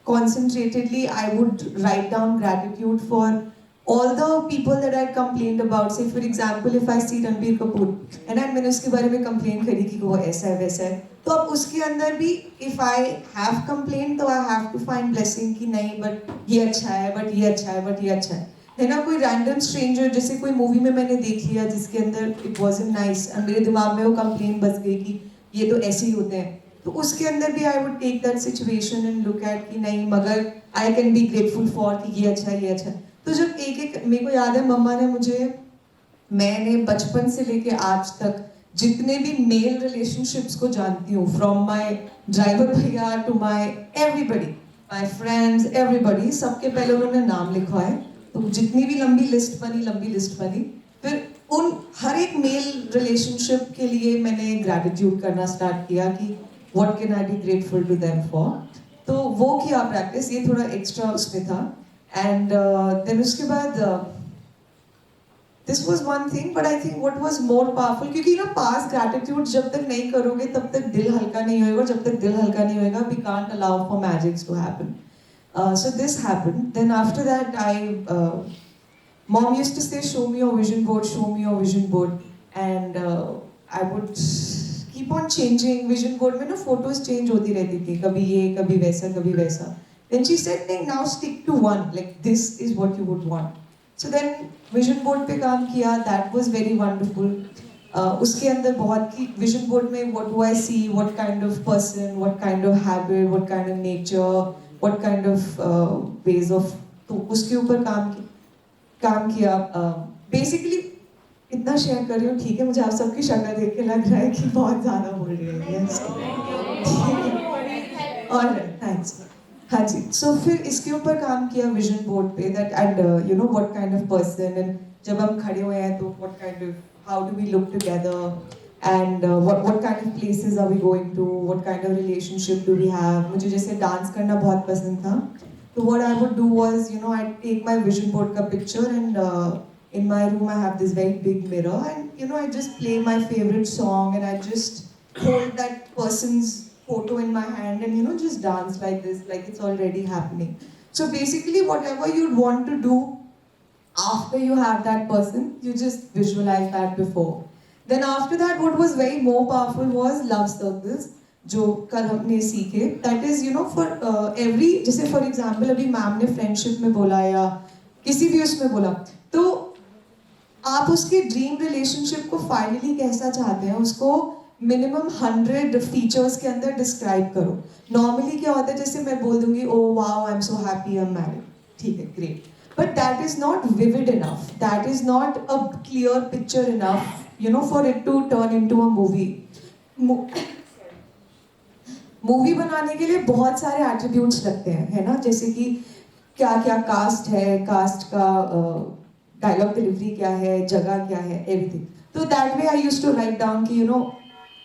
concentratedly I would write down gratitude for all the people that I complained about. Say for example if I see Ranbir Kapoor and मैंने उसके बारे में कंप्लेन करी कि वो ऐसा है वैसा है, तो अब उसके अंदर भी if I have complained तो I have to find blessing कि नहीं बट ये अच्छा है, बट ये अच्छा है, बट ये अच्छा है ना. कोई रैंडम स्ट्रेंजर जैसे कोई मूवी में मैंने देख लिया जिसके अंदर इट वाज़न्ट नाइस और मेरे दिमाग में वो कंप्लेन बस गई कि ये तो ऐसे ही होते हैं, तो उसके अंदर भी I would take that situation and look at कि नहीं मगर I can be grateful for कि ये अच्छा है, ये अच्छा है. तो जब एक मेरे को याद है मम्मा ने मैंने बचपन से लेके आज तक जितने भी मेल रिलेशनशिप्स को जानती हूँ, फ्रॉम माय ड्राइवर भैया to my everybody, my friends, everybody, सबके पहले उन्होंने नाम लिखा है. तो जितनी भी लंबी लिस्ट बनी, फिर उन हर एक मेल रिलेशनशिप के लिए मैंने ग्रैटिट्यूड करना स्टार्ट किया कि what can I be grateful to them for. तो वो किया प्रैक्टिस, ये थोड़ा एक्स्ट्रा उसमें था. And then उसके बाद this was one thing, but I think what was more powerful क्योंकि ना past gratitude जब तक नहीं करोगे तब तक दिल हल्का नहीं होएगा, जब तक दिल हल्का नहीं होएगा we can't allow for magics to happen. So this happened. Then after that mom used to say show me your vision board and I would keep on changing vision board में ना photos change होती रहती थी, कभी ये कभी वैसा. Then she said, now stick to one, like this is what you would want. So then vision board पे काम किया, that was very wonderful. उसके अंदर बहुत की vision board में what do I see, what kind of person, what kind of habit, what kind of nature, what kind of ways of, तो उसके ऊपर काम किया. Basically इतना शेयर कर रही हूँ, ठीक है, मुझे आप सबकी शक्ल देख के लग रहा है कि बहुत ज़्यादा बोल रही है. और थैंक्स. हाँ जी. सो फिर इसके ऊपर काम किया विजन बोर्ड पे that and you know what kind of person, and जब हम खड़े हुए हैं तो what kind of how do we look together and what kind of places are we going to, what kind of relationship do we have. मुझे जैसे dance करना बहुत पसंद था तो what I would do was you know I take my vision board का picture and In my room, I have this very big mirror, and you know, I just play my favorite song, and I just hold that person's photo in my hand, and you know, just dance like this, like it's already happening. So basically, whatever you'd want to do after you have that person, you just visualize that before. Then after that, what was very more powerful was love circles, जो कल हमने सीखे. That is, you know, for every, जैसे for example अभी ma'am ने friendship में बोला या किसी भी उसमें बोला, तो आप उसके ड्रीम रिलेशनशिप को फाइनली कैसा चाहते हैं, उसको मिनिमम 100 फीचर्स के अंदर डिस्क्राइब करो. नॉर्मली क्या होता है, जैसे मैं बोल दूंगी oh wow I am so happy I am married, ठीक है great, but that is not vivid enough, that is not a clear picture enough, you know, for it to turn into a movie. Movie बनाने के लिए बहुत सारे attributes लगते हैं, है ना, जैसे कि क्या क्या कास्ट है, कास्ट का डायलॉग डिलीवरी क्या है, जगह क्या है, एवरीथिंग. तो that way I used to write down कि यू नो,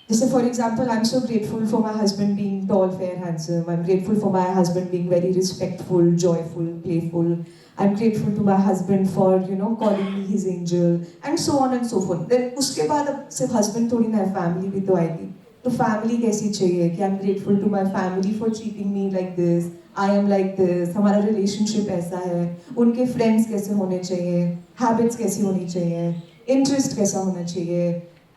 जैसे for example I am so grateful for my husband being tall fair handsome, I am grateful for my husband being very respectful joyful playful, I am grateful to my husband for you know calling me his angel and so on and so forth. Then उसके बाद अब सिर्फ husband थोड़ी ना है, family भी तो आएगी. तो फैमिली कैसी चाहिए कि I am grateful to my family for treating me like this, I am like this, हमारा रिलेशनशिप ऐसा है. उनके फ्रेंड्स कैसे होने चाहिए, हैबिट्स कैसी होनी चाहिए, इंटरेस्ट कैसा होना चाहिए,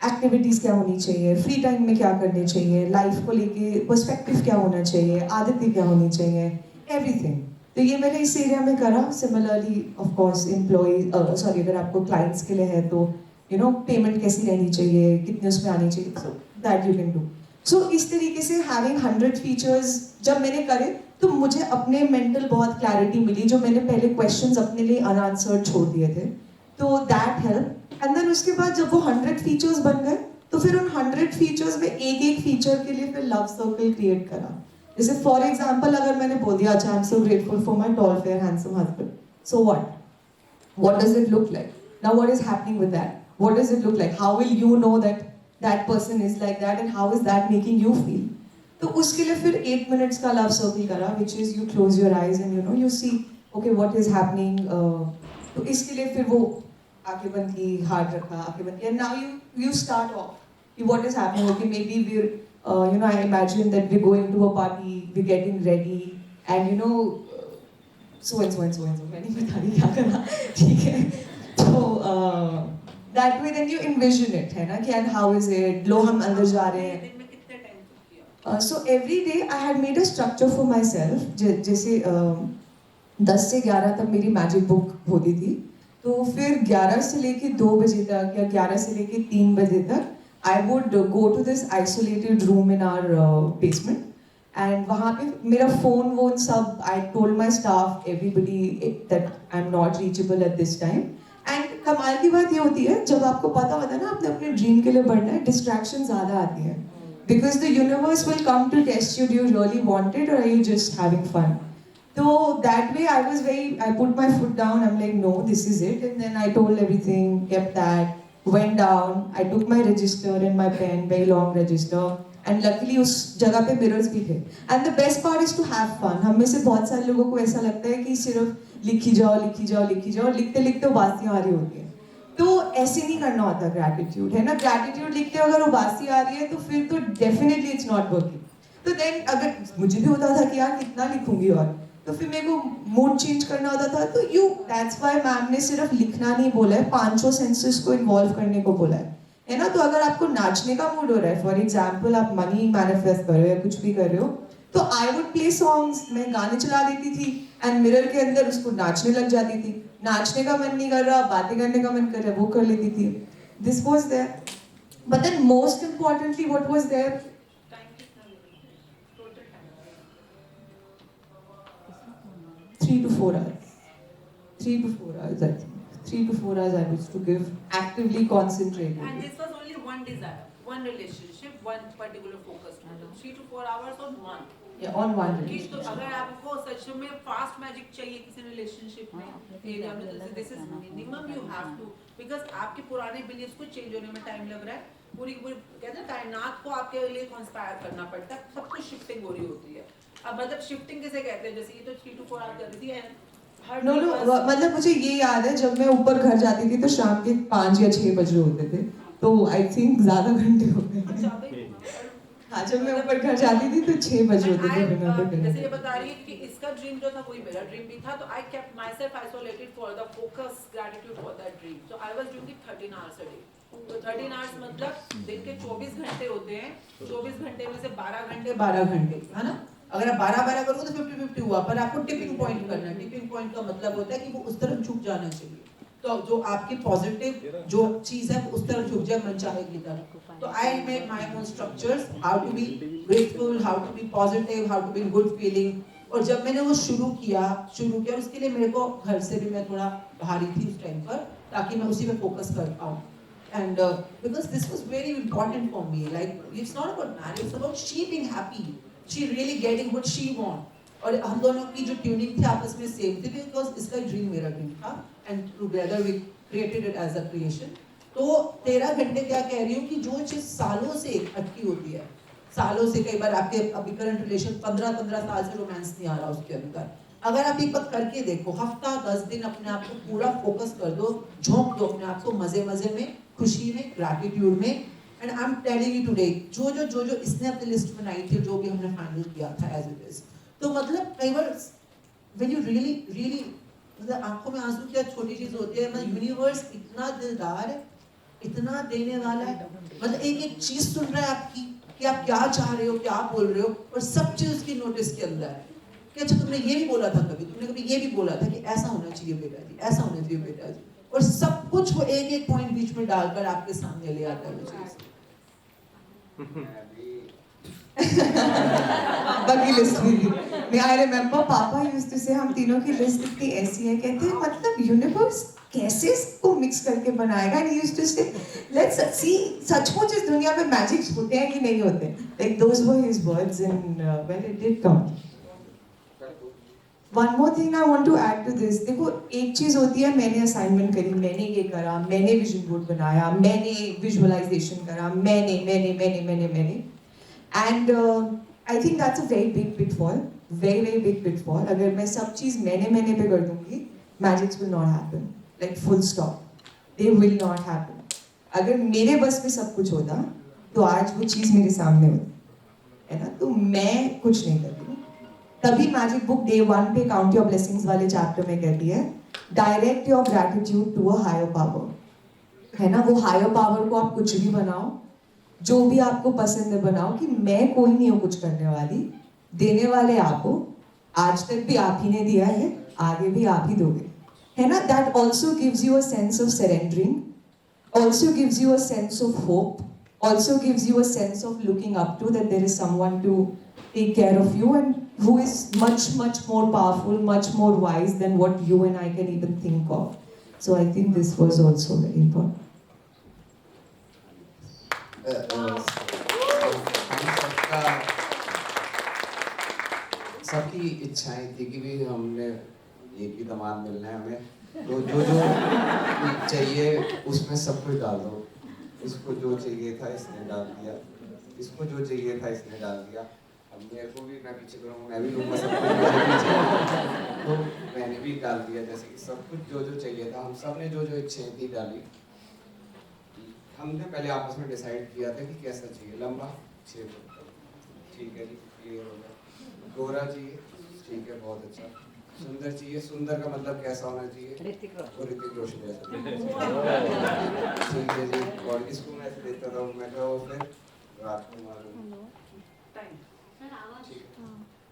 एक्टिविटीज़ क्या होनी चाहिए, फ्री टाइम में क्या करने चाहिए, लाइफ को लेके पर्सपेक्टिव क्या होना चाहिए, आदतें क्या होनी चाहिए, एवरीथिंग. तो ये मैंने इस एरिया में करा. Similarly of course employees, sorry, अगर आपको क्लाइंट्स के लिए है तो यू नो पेमेंट कैसी रहनी चाहिए, कितने उसमें आनी चाहिए, so that you can do. So इस तरीके से हैविंग 100 फीचर्स जब मैंने करे तो मुझे अपने मेंटल बहुत क्लैरिटी मिली, जो मैंने पहले क्वेश्चंस अपने लिए अनआंसर्ड छोड़ दिए थे, तो दैट हेल्प. एंड देन उसके बाद जब वो 100 फीचर्स बन गए तो फिर उन 100 फीचर्स में एक एक फीचर के लिए फिर लव सर्कल क्रिएट करा. जैसे फॉर एग्जाम्पल अगर मैंने बोल दिया अच्छा I am so grateful for my tall fair handsome husband, so what does it look like? Now what is happening with that? What does it look like? How will you know that that person is like that, and how is that making you feel? तो उसके लिए फिर 8 minutes का love circle करा, which is you close your eyes and you know you see okay what is happening. तो इसके लिए फिर वो आंखें बंद की, हाथ रखा, आंखें बंद की, and now you start off what is happening. Okay, maybe we're you know, I imagine that we're going to a party, we're getting ready, and you know so and so and so and so, मैंने बता दी क्या करना, ठीक है. तो that way then you envision it, है ना, कि and how is it, लो हम अंदर जा रहे हैं. So every day I had made a structure for myself. जैसे 10 से 11 तक मेरी मैजिक बुक होती थी, तो फिर 11 से लेके 2 बजे तक या 11 से लेके 3 बजे तक I would go to this isolated room in our basement, and वहाँ पे मेरा phone वोन सब, I told my staff, everybody that I'm not reachable at this time. And कमाल की बात ये होती है जब आपको पता होता है ना आपने अपने ड्रीम के लिए बढ़ना है, डिस्ट्रैक्शन ज़्यादा आती है, because the universe will come to test you. Do you really want it or are you just having fun? So that way I put my foot down. I'm like, no, this is it. And then I told everything, kept that, went down. I took my register and my pen, very long register. And luckily उस जगह पे mirrors भी थे. And the best part is to have fun. हम में से बहुत सारे लोगों को ऐसा लगता है कि सिर्फ लिखी जाओ, लिखते लिखते उबासियाँ आ रही होती हैं. तो ऐसे नहीं करना होता ग्रैटिट्यूड, है ना. ग्रैटिट्यूड लिखते अगर उबासी आ रही है तो फिर तो डेफिनेटली इट्स नॉट वर्किंग. तो देन अगर मुझे भी होता था कि यार कितना लिखूंगी, और तो फिर मेरे को मूड चेंज करना होता था. तो दैट्स व्हाई मैम ने सिर्फ लिखना नहीं बोला है, 500 सेंसेस को इन्वॉल्व करने को बोला है ना. तो अगर आपको नाचने का मूड हो रहा है, फॉर एग्जाम्पल आप मनी मैनिफेस्ट कर रहे हो या कुछ भी कर रहे हो, तो आई वुड प्ले सॉन्ग्स, मैं गाने चला देती थी एंड मिरर के अंदर उसको नाचने लग जाती थी. नाचने का मन नहीं कर रहा, बातें करने का मन कर रहा है, वो कर लेती थी. This was there. But then most importantly what was there, 3 to 4 hours. 3 to 4 hours, I think. 3 to 4 hours I was to give, actively concentrated. And this was only one desire, one relationship, one particular focus. 3 to 4 hours on one. Yeah, on one तो relationship. अगर आपको सच में fast magic चाहिए किसी relationship में, area में, this is minimum you have to, because आपके पुराने बिलीव्स को चेंज होने में टाइम लग रहा है. पूरी कहते हैं कायनात को आपके लिए कंस्पायर करना पड़ता है, सब कुछ शिफ्टिंग हो रही होती है. अब मतलब शिफ्टिंग किसे कहते हैं, जैसे ये तो 3 to 4 आवर कर रही थी, एंड नो मतलब मुझे ये याद है जब मैं ऊपर घर जाती थी तो शाम के 5 या 6 बज रहे होते थे, तो आई थिंक ज्यादा घंटे हो गए। हाँ, जब मैं ऊपर घर जाती थी तो 6 बजे होते थे डिनर पे जैसे ये डिनर। बता रही है कि इसका ड्रीम जो था वही मेरा ड्रीम भी था, तो I kept my self isolated for the focus gratitude for that dream. So I was doing it 13 hours a day. तो 13 आवर्स मतलब दिन के 24 घंटे होते हैं, 24 घंटे में से 12 घंटे है ना। अगर आप 12 करोगे तो 50-50 हुआ, पर आपको टिपिंग पॉइंट करना है। टिपिंग पॉइंट का मतलब होता है कि वो उस तरफ झुक जाना चाहिए, तो जो आपकी पॉजिटिव जो चीज है वो उस तरफ झुक जाए मनचाहे की तरफ। तो I made my own structures, how to be grateful, how to be positive, how to be in good feeling. और जब मैंने वो शुरू किया उसके लिए मेरे को घर से भी मैं थोड़ा भारी थी उस टाइम पर, ताकि मैं उसी पे फोकस कर पाऊँ। And because this was very important for me, like it's not about marriage, it's about she being happy, she really getting what she want. और हम दोनों की जो ट्यूनिंग थी आपस में सेम थी, बिकॉज इसका ड्रीम मेरा ड्रीम था, and together we created it as a creation. तो 13 घंटे क्या कह रही हूँ कि जो चीज सालों से अटकी होती है, सालों से, कई बार आपके अभी करंट रिलेशन 15 साल से रोमांस नहीं आ रहा उसके अंदर, अगर आप एक बार करके देखो, हफ्ता 10 दिन अपने आप को पूरा फोकस कर दो, झोंक दो अपने आप को मजे में, खुशी में, ग्रैटिट्यूड में। And I am telling you today, जो इसने अपनी लिस्ट बनाई थी, जो भी हमने फाइनल किया था एज इट इज, तो मतलब कई बार व्हेन यू रियली मतलब आंखों में आंसू क्या छोटी चीज होती है, मतलब यूनिवर्स इतना दिलदार है, इतना देने वाला है, मतलब एक चीज सुन रहा है आपकी कि आप क्या चाह रहे हो, क्या बोल रहे हो, और सब चीज उसकी नोटिस के अंदर है कि अच्छा तुमने ये भी बोला था, तुमने कभी ये भी बोला था कि ऐसा होना चाहिए बेटा जी, ऐसा होना चाहिए बेटा जी, और सब कुछ वो एक पॉइंट बीच में डालकर आपके सामने ले आता है वो चीज। बाकी लिस्ट भी थी। मैं आई रिमेम्बर पापा यूज्ड टू से हम तीनों की लिस्ट इतनी ऐसी है, कहते हैं मतलब यूनिवर्स कैसे इसको मिक्स करके बनाएगा, एंड ही यूज्ड टू से लेट्स सी सचमुच इस दुनिया में मैजिक्स होते हैं कि नहीं होते, like those were his words and well it did come. One more thing I want to add to this, देखो एक चीज होती है मैंने असाइनमेंट करी, मैंने ये करा, मैंने विजन बोर्ड बनाया, मैंने विजुअलाइजेशन करा, मैंने and I think that's a very big pitfall, very big pitfall. अगर मैं सब चीज मैंने पे कर दूंगी, magics will not happen, like full stop, they will not happen. अगर मेरे बस में सब कुछ होता तो आज वो चीज मेरे सामने होती है ना, तो मैं कुछ नहीं करती। तभी मैजिक बुक डे 1 पे काउंट योर ब्लेसिंग्स वाले चैप्टर में कहती है direct your gratitude to a higher power, है ना। वो हायर पावर को आप कुछ भी बनाओ, जो भी आपको पसंद है बनाओ, कि मैं कोई नहीं हूँ कुछ करने वाली, देने वाले आप हो, आज तक भी आप ही ने दिया है, आगे भी आप ही दोगे, है ना। That also gives you a sense of surrendering, also gives you a sense of hope, also gives you a sense of looking up to that there is someone to take care of you and who is much more powerful, much more wise than what you and I can even think of. So I think this was also very important. सबकी इच्छाएं थी कि भी हमने एक ही दामाद मिलना है हमें, तो जो चाहिए उसमें सब कुछ डाल दो। इसको जो चाहिए था इसने डाल दिया, इसको जो चाहिए था इसने डाल दिया। अब मेरे को भी, मैं पीछे करूँगा, मैं भी लूँगा सब कुछ, तो मैंने भी डाल दिया। जैसे कि सब कुछ जो चाहिए था, हम सब ने जो इच्छाएं थी डाली। हमने पहले आपस में डिसाइड किया था कि कैसा चाहिए, लंबा 6 फुट, ठीक है जी, क्लियर हो गया। गोरा चाहिए, ठीक है, बहुत अच्छा। सुंदर चाहिए, सुंदर का मतलब कैसा होना चाहिए, ऋतिक रोशन जैसा, ठीक है जी। और इसको मैं ऐसे देता था, मैं कहा फिर राजकुमार,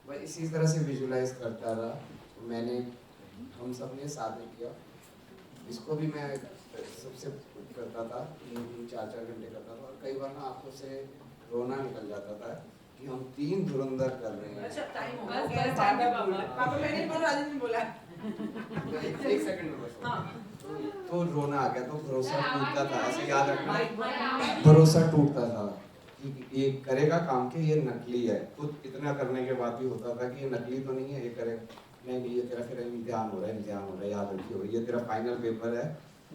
बस इसी तरह से विजुलाइज करता रहा मैंने। हम सब ने साथ में किया, इसको भी मैं सबसे करता था, 3-4 घंटे करता था, और कई बार ना आंखों से रोना निकल जाता था कि हम 3 धुरंधर कर रहे हैं। अच्छा टाइम हो गया, पापा मैंने बोला, राजन ने बोला, एक सेकंड में बस। तो रोना आ गया, तो भरोसा टूटता था, ऐसे याद रखना, भरोसा टूटता था कि ये करेगा काम के, ये नकली है। तो इतना करने के बाद भी होता था कि ये नकली तो नहीं है, ये करेगा, नहीं, ये तेरा फिर इम्तिहान हो रहा है, याद रखियो, ये तेरा फाइनल पेपर है,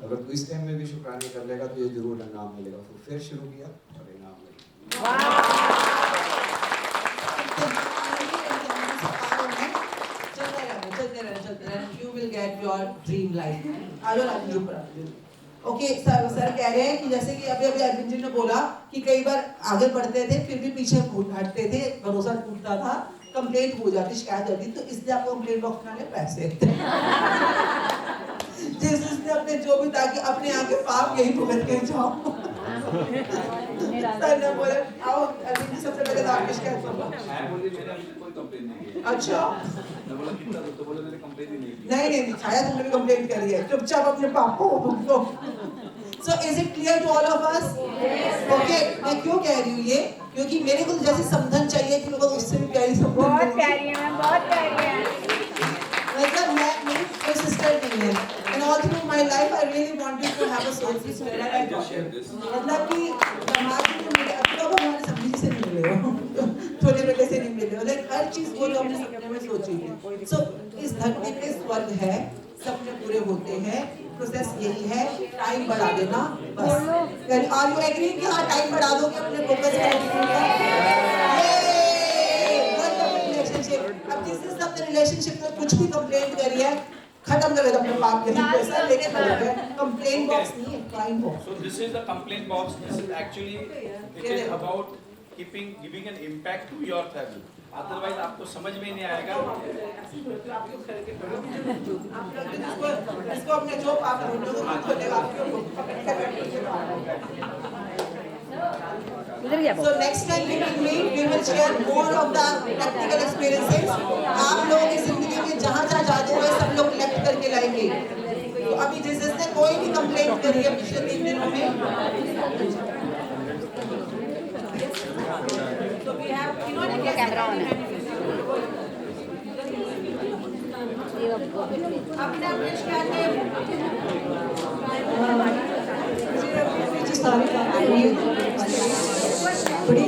अगर तू इस टाइम में भी शुक्रानी कर लेगा तो ये जरूर इनाम मिलेगा। तो फिर शुरू किया और इनाम मिला। चलते रहना, you will get dream life. आ जाओ राजू जी ऊपर। ओके सर कह रहे हैं कि जैसे कि अभी अरविंद जी ने बोला कि कई बार आगे बढ़ते थे फिर भी पीछे हटते थे, भरोसा टूटता था, कंप्लेंट हो जाती, शिकायत होती, तो इसलिए आपको कंप्लेंट बॉक्स बनाने पैसे जिसने अपने जो भी, ताकि अपने आगे पाप यही भुगत के जाओ। सर ने बोला आओ अरविंद जी सबसे पहले तो आपकी शिकायत करो। मैं बोली मेरे अभी कोई कंप्लेंट नहीं है। अच्छा मैं बोला कितना तो बोले मैंने कंप्लेंट ही नहीं की। नहीं छाया तुमने भी कंप्लेंट करी है, चुपचाप अपने पाप को भुगतो। So is it clear to all of us? Okay, मैं क्यों कह रही हूँ ये? क्योंकि मेरे को जैसे समझन चाहिए कि लोगों को उससे भी प्यारी समझन बहुत प्यारी है मैम, बहुत प्यारी है। मतलब मैं मेरी कोई सिस्टर नहीं है, and all through my life I really wanted to have a soul sister. मतलब कि समाज में मेरे अब तो हमारे सभी से नहीं मिले हो, छोटे बेटे से नहीं मिले हो, लाइक हर चीज वो तो हमने सपने में सोची थी। So इस धरती पे स्वर्ग है, सपने पूरे होते हैं, प्रोसेस यही है, टाइम बढ़ा देना बस। आर यू एग्री कि हाँ टाइम बढ़ा दोगे अपने फोकस रिलेशनशिप। अब जिस दिन अपने रिलेशनशिप में कुछ भी कंप्लेंट करी है, खत्म कर देगा अपने पाप के पैसा लेके चलोगे। कंप्लेंट बॉक्स नहीं है, crime box. So this is the complaint box. This is actually it is about giving an impact to your family. Otherwise आपको समझ में नहीं आएगा। इसको अपने जो पाप होने को मत खोलेगा। So next time we will share more of the practical experiences. आप लोगों की जिंदगी में जहाँ जादू है सब लोग कलेक्ट करके लाएंगे। तो अभी जिसने कोई भी कंप्लेंट करी है पिछले 3 दिनों में, तो we have इन्होंने कैमरा ऑन है। अपने अपने शिकायतें सारी बड़ी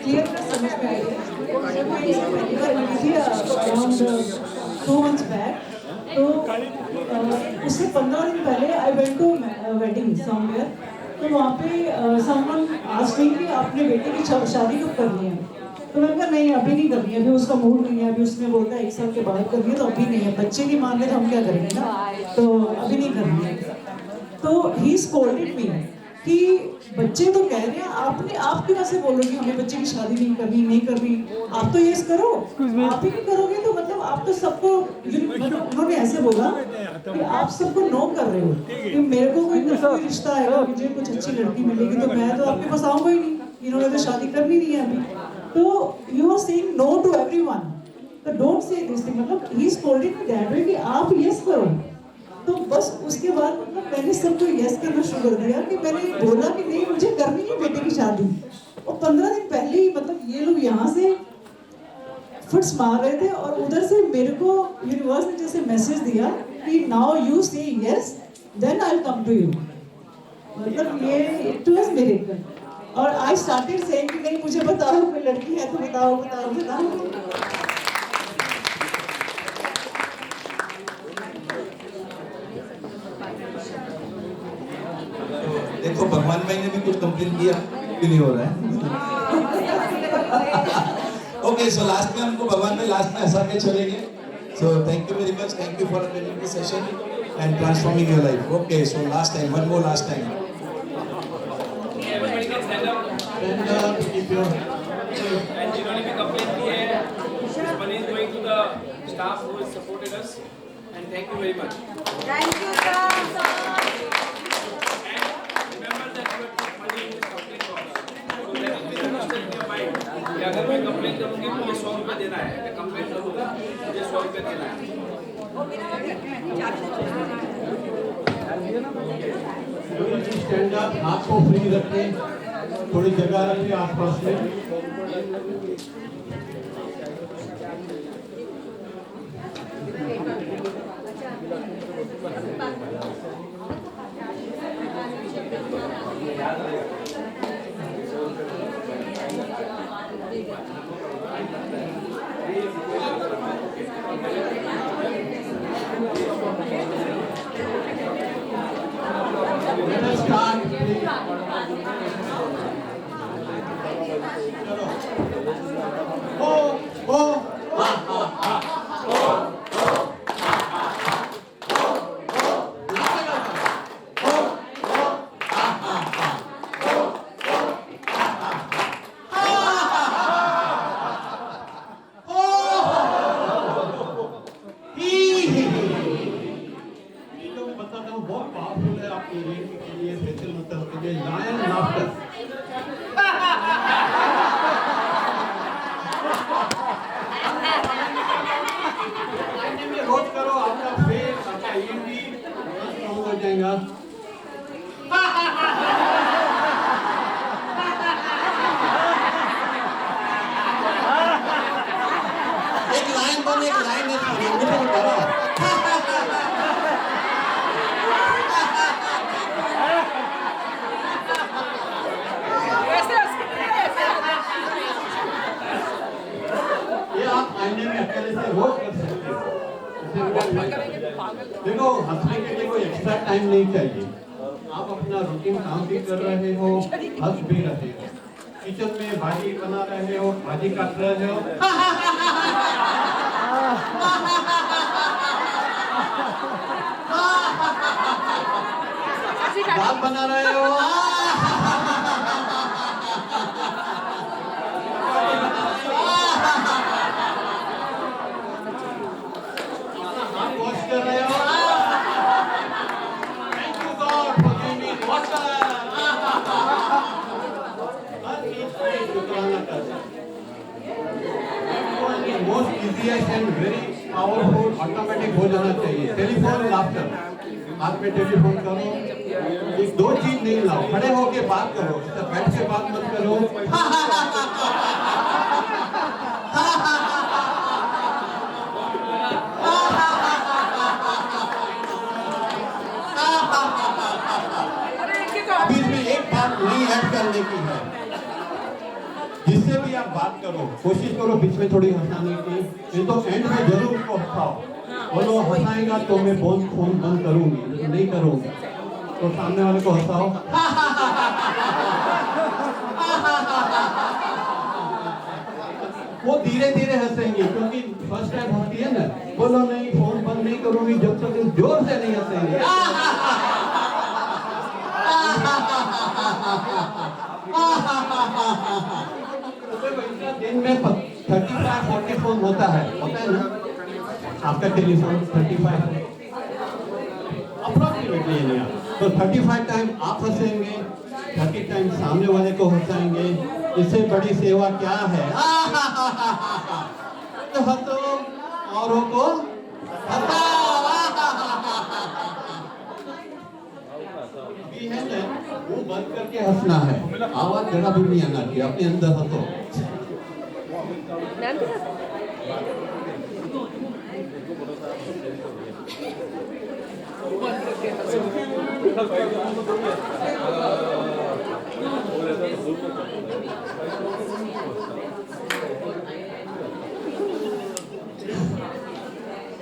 क्लियर समझ में आई है। जब मैं इसे पहली बार मिली थी अराउंड 2 months बैक, तो उससे 15 दिन पहले I went to wedding somewhere, तो वहाँ पे समवन आस्क्ड मी कि अपने बेटे की शादी कब करनी है। तो मैंने कहा नहीं अभी नहीं करनी है, अभी उसका मूड नहीं है, अभी उसने बोलता है 1 साल के बाद करनी है, तो अभी नहीं है, बच्चे नहीं मान रहे तो हम क्या करेंगे ना, तो अभी नहीं करनी है। तो ही स्कोल्डेड मी कि बच्चे तो कह रहे हैं, आपने आप क्यों ऐसे बोलो कि हमें बच्चे की शादी नहीं करनी, आप तो ये करो, आप ही नहीं करोगे तो मतलब आप तो सबको, मतलब उन्होंने ऐसे बोला कि आप सबको नो कर रहे हो कि मेरे को कोई रिश्ता आएगा, मुझे कुछ अच्छी लड़की मिलेगी तो मैं तो आपके पास आऊंगा ही नहीं, इन्होंने तो शादी करनी नहीं है अभी। तो you are saying no to everyone, तो डोंट से दिस थिंग, मतलब ही स्कोल्डेड मी दैट वे कि आप यस करो। तो बस उसके बाद मतलब मैंने सबको यस करना शुरू कर दिया कि मैंने बोला कि नहीं मुझे करनी है बेटे की शादी। और 15 दिन पहले ही मतलब ये लोग यहाँ से फुट्स मार रहे थे और उधर से मेरे को यूनिवर्स ने जैसे मैसेज दिया कि now you say yes then I will come to you. मतलब ये इट वाज मिरेकल। और आई स्टार्टेड सेइंग कि नहीं मुझे बताओ कोई लड़की है तो बताओ। देखो भगवान भाई ने भी कुछ कंप्लेन किया, क्यों नहीं हो रहा है? ओके, सो लास्ट में हमको भगवान भाई लास्ट में हंसा के चलेंगे। So thank you very much, thank you for attending this session and transforming your life. Okay, so last time, one more last time. Everybody can stand up. stand up, keep your And जिन्होंने भी complaint की है, this money is going to the staff who has supported us. And thank you very much. Thank you sir. Remember that you have put money in this complaint box. So that it will register in your mind. कि अगर मैं complaint करूँगी मुझे 100 रुपये देना है, मैं complaint करूँगा मुझे 100 रुपये देना है। स्टैंड अप, हाथ को फ्री रखें, थोड़ी जगह रखें आसपास में। Let us start, please. चलो। दोनों एक लाइन है, म्यूजिकल करो। ये आप आईने में अकेले से रोज कर सकते हो। देखो हंसने के लिए कोई एक्स्ट्रा टाइम नहीं चाहिए। आप अपना रूटीन काम भी कर रहे हो, हंस भी रहे हो। किचन में भाजी बना रहे हो, भाजी काट रहे हो, दाल बना रहे हो, हाथ वॉश कर रहे हो। Thank you God for giving me water. हर चीज पे शुक्राना करना। Most easiest and very powerful automatic हो जाना चाहिए। टेलीफोन लाफ्टर, हाथ में टेलीफोन करो, एक दो चीज नहीं लाओ, खड़े होके बात करो, बैठ के बात मत करो। अभी इसमें एक बात नहीं ऐड करने की है, जिससे भी आप बात करो कोशिश करो बीच में थोड़ी हंसाने की, नहीं तो एंड में जरूर उसको हंसाओ। बोलो हंसाएगा तो मैं फोन बंद करूंगी, नहीं करूंगी तो सामने वाले को हंसाओ। वो धीरे धीरे हंसेंगे, क्योंकि फर्स्ट टाइम होती है ना। बोलो नहीं फोन बंद नहीं करूंगी जब तक जोर से नहीं हंसेंगे। दिन में 35-40 फोन होता है ना आपका टेलीफोन 35 अप्रोक्सीमेटली नहीं आप तो 35 टाइम आप हंसेंगे, 30 टाइम सामने वाले को हंसाएंगे। इससे बड़ी सेवा क्या है? तो हंसो, औरों को हंसाओ। अभी है ना, वो बंद करके हंसना है, आवाज जरा भी नहीं आना चाहिए, अपने अंदर हंसो।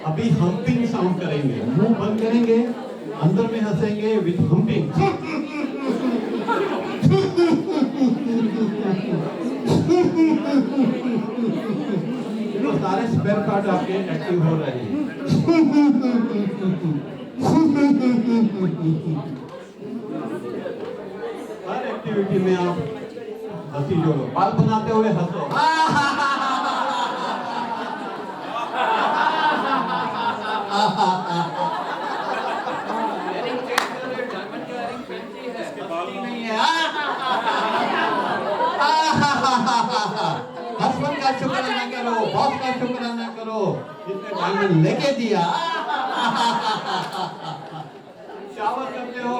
अभी हम्पिंग साउंड करेंगे, मुंह बंद करेंगे, अंदर में हंसेंगे विथ हम्पिंग। तो सारे स्पेयर पार्ट आपके एक्टिव हो रहे हैं। हर एक्टिविटी में आप हंसी जोड़ो, बाल बनाते हुए हंसो। हस्बैंड का शुक्राना करो, बॉस का शुक्राना करो जिसने डायमंड लेके दिया। शावर करते हो,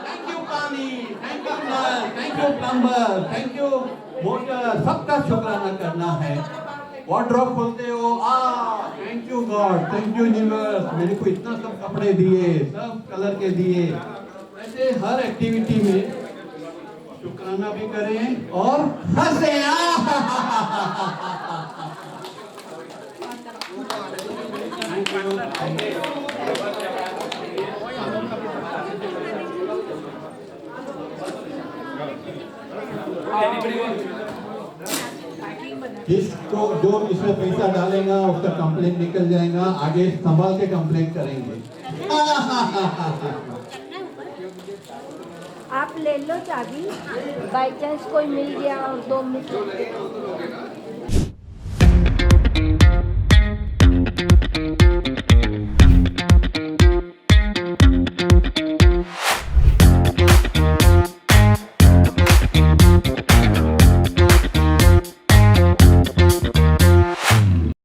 थैंक यू पानी, थैंक यू नल, thank you plumber, thank you motor, सबका शुक्राना करना है। वार्डरोब खोलते हो, thank you God, thank you universe, मेरे को इतना सब कपड़े दिए, सब कलर के दिए। ऐसे हर एक्टिविटी में शुक्राना भी करें और हंसे। जिसको जो इसमें पैसा डालेगा उसका कंप्लेंट निकल जाएगा, आगे संभाल के कंप्लेंट करेंगे। आप ले लो चाबी, बाई चांस कोई मिल गया और 2 मिनट